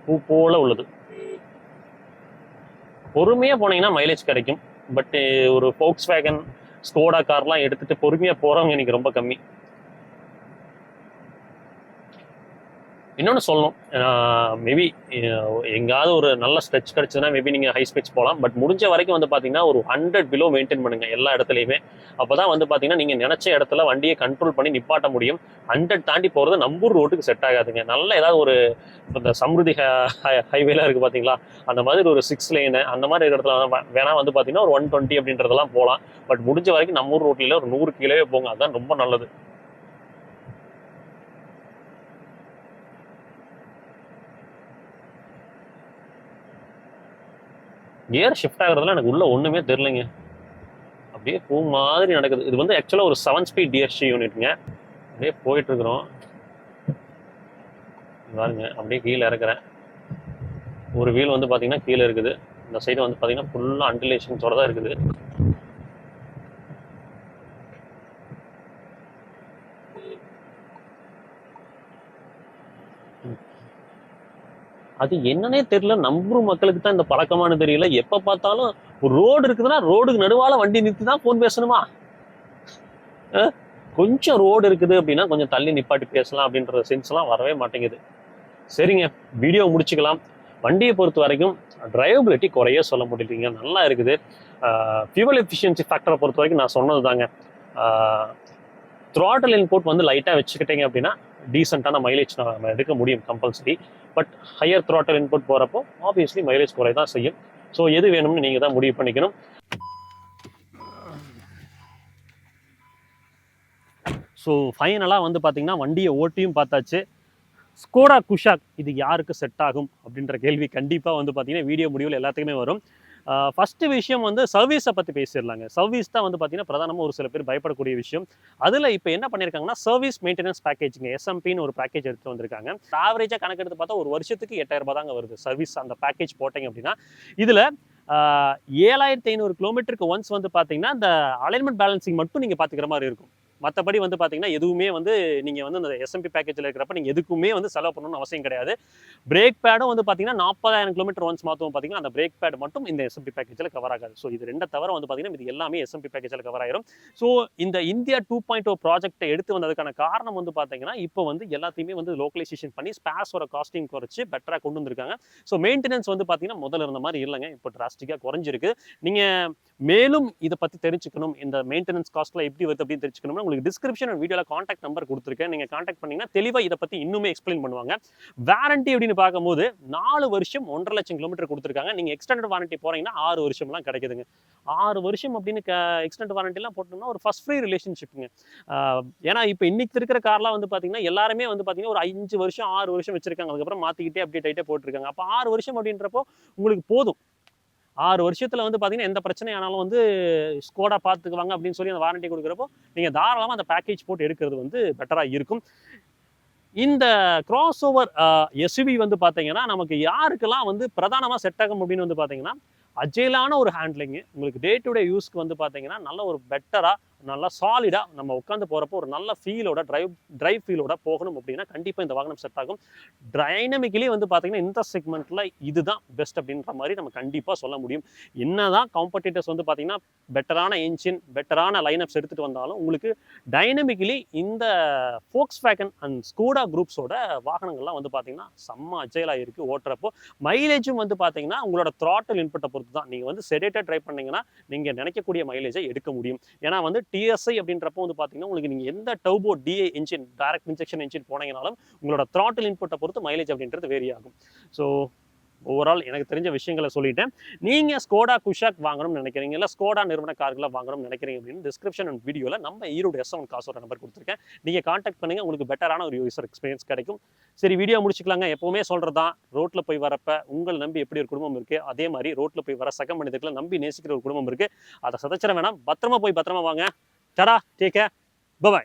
பூ போல உள்ளது. பொறுமையாக போனீங்கன்னா மைலேஜ் கிடைக்கும். பட் ஒரு Volkswagen ஸ்கோடா கார்லாம் எடுத்துகிட்டு பொறுமையாக போகிறவங்க இன்னைக்கு ரொம்ப கம்மி. இன்னொன்று சொல்லணும், மேபி எங்காவது ஒரு நல்ல ஸ்ட்ரெச் கிடச்சதுன்னா மேபி நீங்கள் ஹை ஸ்பீட்ஸ் போகலாம். பட் முடிஞ்ச வரைக்கும் வந்து பார்த்தீங்கன்னா ஒரு 100 பிலோ மெயின்டைன் பண்ணுங்க எல்லா இடத்துலையுமே. அப்போ தான் வந்து பார்த்தீங்கன்னா நீங்கள் நினச்ச இடத்துல வண்டியை கண்ட்ரோல் பண்ணி நிப்பாட்ட முடியும். 100 தாண்டி போகிறது நம்பூர் ரோட்டுக்கு செட் ஆகாதுங்க. நல்ல ஏதாவது ஒரு இந்த சம்ருதி ஹைவேலாம் இருக்குது பார்த்தீங்களா, அந்த மாதிரி ஒரு 6 லேனு அந்த மாதிரி இடத்துல வேணால் வந்து பார்த்தீங்கன்னா ஒரு 120 அப்படின்றதெல்லாம் போகலாம். பட் முடிஞ்ச வரைக்கும் நம்பூர் ரோட்ல ஒரு 100 கீழே போங்க, அதுதான் ரொம்ப நல்லது. கியர் ஷிஃப்ட் ஆகுறதுல எனக்கு உள்ள ஒன்றுமே தெரிலங்க. அப்படியே பூ மாதிரி நடக்குது. இது வந்து ஆக்சுவலாக ஒரு 7 ஸ்பீட் டிஎஸ்ஜி யூனிட்டுங்க. அப்படியே போயிட்டு இருக்கிறோம் பாருங்க. அப்படியே கீழே இறக்குறேன். ஒரு வீல் வந்து பார்த்தீங்கன்னா கீழே இருக்குது. இந்த சைடு வந்து பார்த்தீங்கன்னா ஃபுல்லாக அண்டிலேஷன்ஸோட தான் இருக்குது. அது என்னன்னே தெரியல, நம்புற மக்களுக்கு தான் இந்த பழக்கமானு தெரியல. எப்ப பார்த்தாலும் ஒரு ரோடு இருக்குதுன்னா ரோடுக்கு நடுவால வண்டி நிறுத்தி தான் போன் பேசணுமா? கொஞ்சம் ரோடு இருக்குது அப்படின்னா கொஞ்சம் தள்ளி நிப்பாட்டி பேசலாம் அப்படின்ற சென்ஸ்லாம் வரவே மாட்டேங்குது. சரிங்க, வீடியோ முடிச்சுக்கலாம். வண்டியை பொறுத்த வரைக்கும் டிரைவபிலிட்டி குறைய சொல்ல முடியலைங்க, நல்லா இருக்குது. ஃபியூவல் எஃபிஷியன்சி ஃபேக்டரை பொறுத்த வரைக்கும் நான் சொன்னது தாங்க. த்ராட்டல் இன்புட் வந்து லைட்டாக வச்சுக்கிட்டீங்க அப்படின்னா டீசெண்டான மைலேஜ் நம்ம எடுக்க முடியும் compulsory. But higher throttle input போகிறப்போ ஆப்வியஸ்லி மைலேஜ் குறை தான் செய்யும். ஸோ எது வேணும்னு நீங்கள் தான் முடிவு பண்ணிக்கணும். ஸோ ஃபைனலாக வந்து பார்த்தீங்கன்னா வண்டியை ஓட்டியும் பார்த்தாச்சு. ஸ்கோடா குஷாக் இது யாருக்கு செட் ஆகும் அப்படின்ற கேள்வி கண்டிப்பாக வந்து பார்த்தீங்கன்னா வீடியோ முடிவில் எல்லாத்துக்குமே வரும். ஃபஸ்ட்டு விஷயம் வந்து சர்வீஸை பற்றி பேசிடலாங்க. சர்வீஸ் தான் வந்து பார்த்தீங்கன்னா பிரதானமாக ஒரு சில பேர் பயப்படக்கூடிய விஷயம். அதில் இப்போ என்ன பண்ணியிருக்காங்கன்னா சர்வீஸ் மெயின்டெனன்ஸ் பேக்கேஜுங்க, எஸ்எம்பின்னு ஒரு பேக்கேஜ் எடுத்து வந்திருக்காங்க. ஆவரேஜாக கணக்கெடுத்து பார்த்தா ஒரு வருஷத்துக்கு 8000 தாங்க வருது சர்வீஸ் அந்த பேக்கேஜ் போட்டிங்க அப்படின்னா. இதில் 7500 கிலோமீட்டருக்கு ஒன்ஸ் வந்து பார்த்தீங்கன்னா இந்த அலைன்மெண்ட் பேலன்சிங் மட்டும் நீங்கள் பார்த்துக்கிற மாதிரி இருக்கும். மற்றபடி வந்து பார்த்தீங்கன்னா எதுவுமே வந்து நீங்கள் வந்து அந்த எஸ்எம்பி பேக்கேஜில் இருக்கிறப்ப நீங்கள் எதுக்குமே வந்து செலவு பண்ணணும்னு அவசியம் கிடையாது. பிரேக் பேடும் வந்து பார்த்தீங்கன்னா 40,000 கிலோமீட்டர் ஒன்ஸ் மாற்றும் பார்த்தீங்கன்னா அந்த பிரேக் பேட் மட்டும் இந்த எஸ்எம்பி பேக்கேஜில் கவர் ஆகாது. ஸோ இது ரெண்டை தவிர வந்து பார்த்தீங்கன்னா இது எல்லாமே எஸ்எம்பி பேக்கேஜில் கவர் ஆயிரும். ஸோ இந்த இந்தியா 2.0 ப்ராஜெக்டை எடுத்து வந்ததுக்கான காரணம் வந்து பார்த்தீங்கன்னா இப்போ வந்து எல்லாத்தையுமே வந்து லோக்கலைசேஷன் பண்ணி ஸ்பேஸோட காஸ்டிங் குறைச்சி பெட்டராக கொண்டு வந்திருக்காங்க. ஸோ மெயின்டெனன்ஸ் வந்து பார்த்தீங்கன்னா முதல்ல இருந்த மாதிரி இல்லைங்க, இப்போ டிராஸ்டிக்காக குறைஞ்சிருக்கு. நீங்கள் மேலும் இதை பற்றி தெரிஞ்சுக்கணும், இந்த மெயின்டெனன்ஸ் காஸ்ட்ல எப்படி வருது அப்படின்னு தெரிஞ்சுக்கணும்னா உங்களுக்கு டிஸ்கிரிப்ஷன் வீடியோவில் காண்டாக்ட் நம்பர் கொடுத்துருக்கேன். நீங்கள் காண்டாக்ட் பண்ணீங்கன்னா தெளிவாக இதை பற்றி இன்னுமே எக்ஸ்பிளைன் பண்ணுவாங்க. வாரண்டி அப்படின்னு பார்க்கும்போது 4 வருஷம் 1.5 லட்சம் கிலோமீட்டர் கொடுத்துருக்காங்க. நீங்கள் எக்ஸ்டெண்டட் வாரண்டி போறீங்கன்னா 6 வருஷம்லாம் கிடைக்குதுங்க. 6 வருஷம் அப்படின்னு எக்ஸ்டெண்டட் வாரண்டிலாம் போட்டோம்னா ஒரு ஃபர்ஸ்ட் ஃப்ரீ ரிலேஷன்ஷிப்புங்க. ஏன்னா இப்போ இன்னைக்கு இருக்கிற கார்லாம் வந்து பார்த்தீங்கன்னா எல்லாருமே வந்து பார்த்தீங்கன்னா ஒரு 5 வருஷம் 6 வருஷம் வச்சிருக்காங்க. அதுக்கப்புறம் மாற்றிக்கிட்டே அப்டேட் ஆகிட்டே போட்டிருக்காங்க. அப்போ 6 வருஷம் அப்படின்றப்போ உங்களுக்கு போதும். 6 வருஷத்துல வந்து பார்த்தீங்கன்னா எந்த பிரச்சனை ஆனாலும் வந்து ஸ்கோடா பார்த்துக்குவாங்க அப்படின்னு சொல்லி அந்த வாரண்டி கொடுக்குறப்போ நீங்கள் தாராளமாக அந்த பேக்கேஜ் போட்டு எடுக்கிறது வந்து பெட்டராக இருக்கும். இந்த கிராஸ் ஓவர் எஸ்யூவி வந்து பார்த்தீங்கன்னா நமக்கு யாருக்கெல்லாம் வந்து பிரதானமாக செட் ஆகும் அப்படின்னு வந்து பார்த்தீங்கன்னா அஜைலான ஒரு ஹேண்ட்லிங்கு, உங்களுக்கு டே டு டே யூஸ்க்கு வந்து பார்த்தீங்கன்னா நல்ல ஒரு பெட்டராக நல்லா சாலிடாக நம்ம உட்காந்து போகிறப்போ ஒரு நல்ல ஃபீலோட டிரைவ் ஃபீலோட போகணும் அப்படின்னா கண்டிப்பாக இந்த வாகனம் செட் ஆகும். டைனமிக்கலி வந்து பார்த்தீங்கன்னா இந்த செக்மெண்ட்டில் இதுதான் பெஸ்ட் அப்படின்ற மாதிரி நம்ம கண்டிப்பாக சொல்ல முடியும். என்னதான் காம்படிட்டர்ஸ் வந்து பார்த்தீங்கன்னா பெட்டரான என்ஜின் பெட்டரான லைனப்ஸ் எடுத்துகிட்டு வந்தாலும் உங்களுக்கு டைனமிக்கலி இந்த ஃபோக்ஸ்வேகன் அண்ட் ஸ்கோடா குரூப்ஸோட வாகனங்கள்லாம் வந்து பார்த்தீங்கன்னா செம்ம அஜைலாக இருக்குது ஓட்டுறப்போ. மைலேஜும் வந்து பார்த்தீங்கன்னா உங்களோட த்ராட்டல் இன்புட்டை பொறுத்து தான். நீங்கள் வந்து செடேட்டாக ட்ரை பண்ணீங்கன்னா நீங்கள் நினைக்கக்கூடிய மைலேஜை எடுக்க முடியும். ஏன்னா வந்து டிஎஸ்ஐ அப்படின்றப்போ வந்து பார்த்தீங்கன்னா உங்களுக்கு நீங்கள் எந்த turbo DA engine direct injection engine போனீங்கனாலும் உங்களோட த்ராட்டில் இன்புட்டை பொறுத்து மைலேஜ் அப்படின்றது வேரி ஆகும். ஸோ ஓவரால் எனக்கு தெரிஞ்ச விஷயங்களை சொல்லிட்டேன். நீங்கள் ஸ்கோடா குஷாக் வாங்கணும்னு நினைக்கிறீங்க, இல்லை ஸ்கோடா நிறுவன கார்களை வாங்கணும்னு நினைக்கிறீங்க அப்படின்னு டிஸ்கிரிப்ஷன் அண்ட் வீடியோவில் நம்ம ஈரோடு S7 காசோட நம்பர் கொடுத்துருக்கேன். நீங்கள் கான்டாக்ட் பண்ணுங்கள், உங்களுக்கு பெட்டரான ஒரு யூசர் எக்ஸ்பீரியன்ஸ் கிடைக்கும். சரி, வீடியோ முடிச்சுக்கலாங்க. எப்போவுமே சொல்கிறது தான், ரோட்டில் போய் வரப்ப உங்களை நம்பி எப்படி ஒரு குடும்பம் இருக்குது, அதே மாதிரி ரோட்டில் போய் வர சக மனிதர்களை நம்பி நேசிக்கிற ஒரு குடும்பம் இருக்குது. அதை சதைச்சிட வேணாம். பத்திரமா போய் பத்திரமா வாங்க. டடா, டேக் கேர், பை.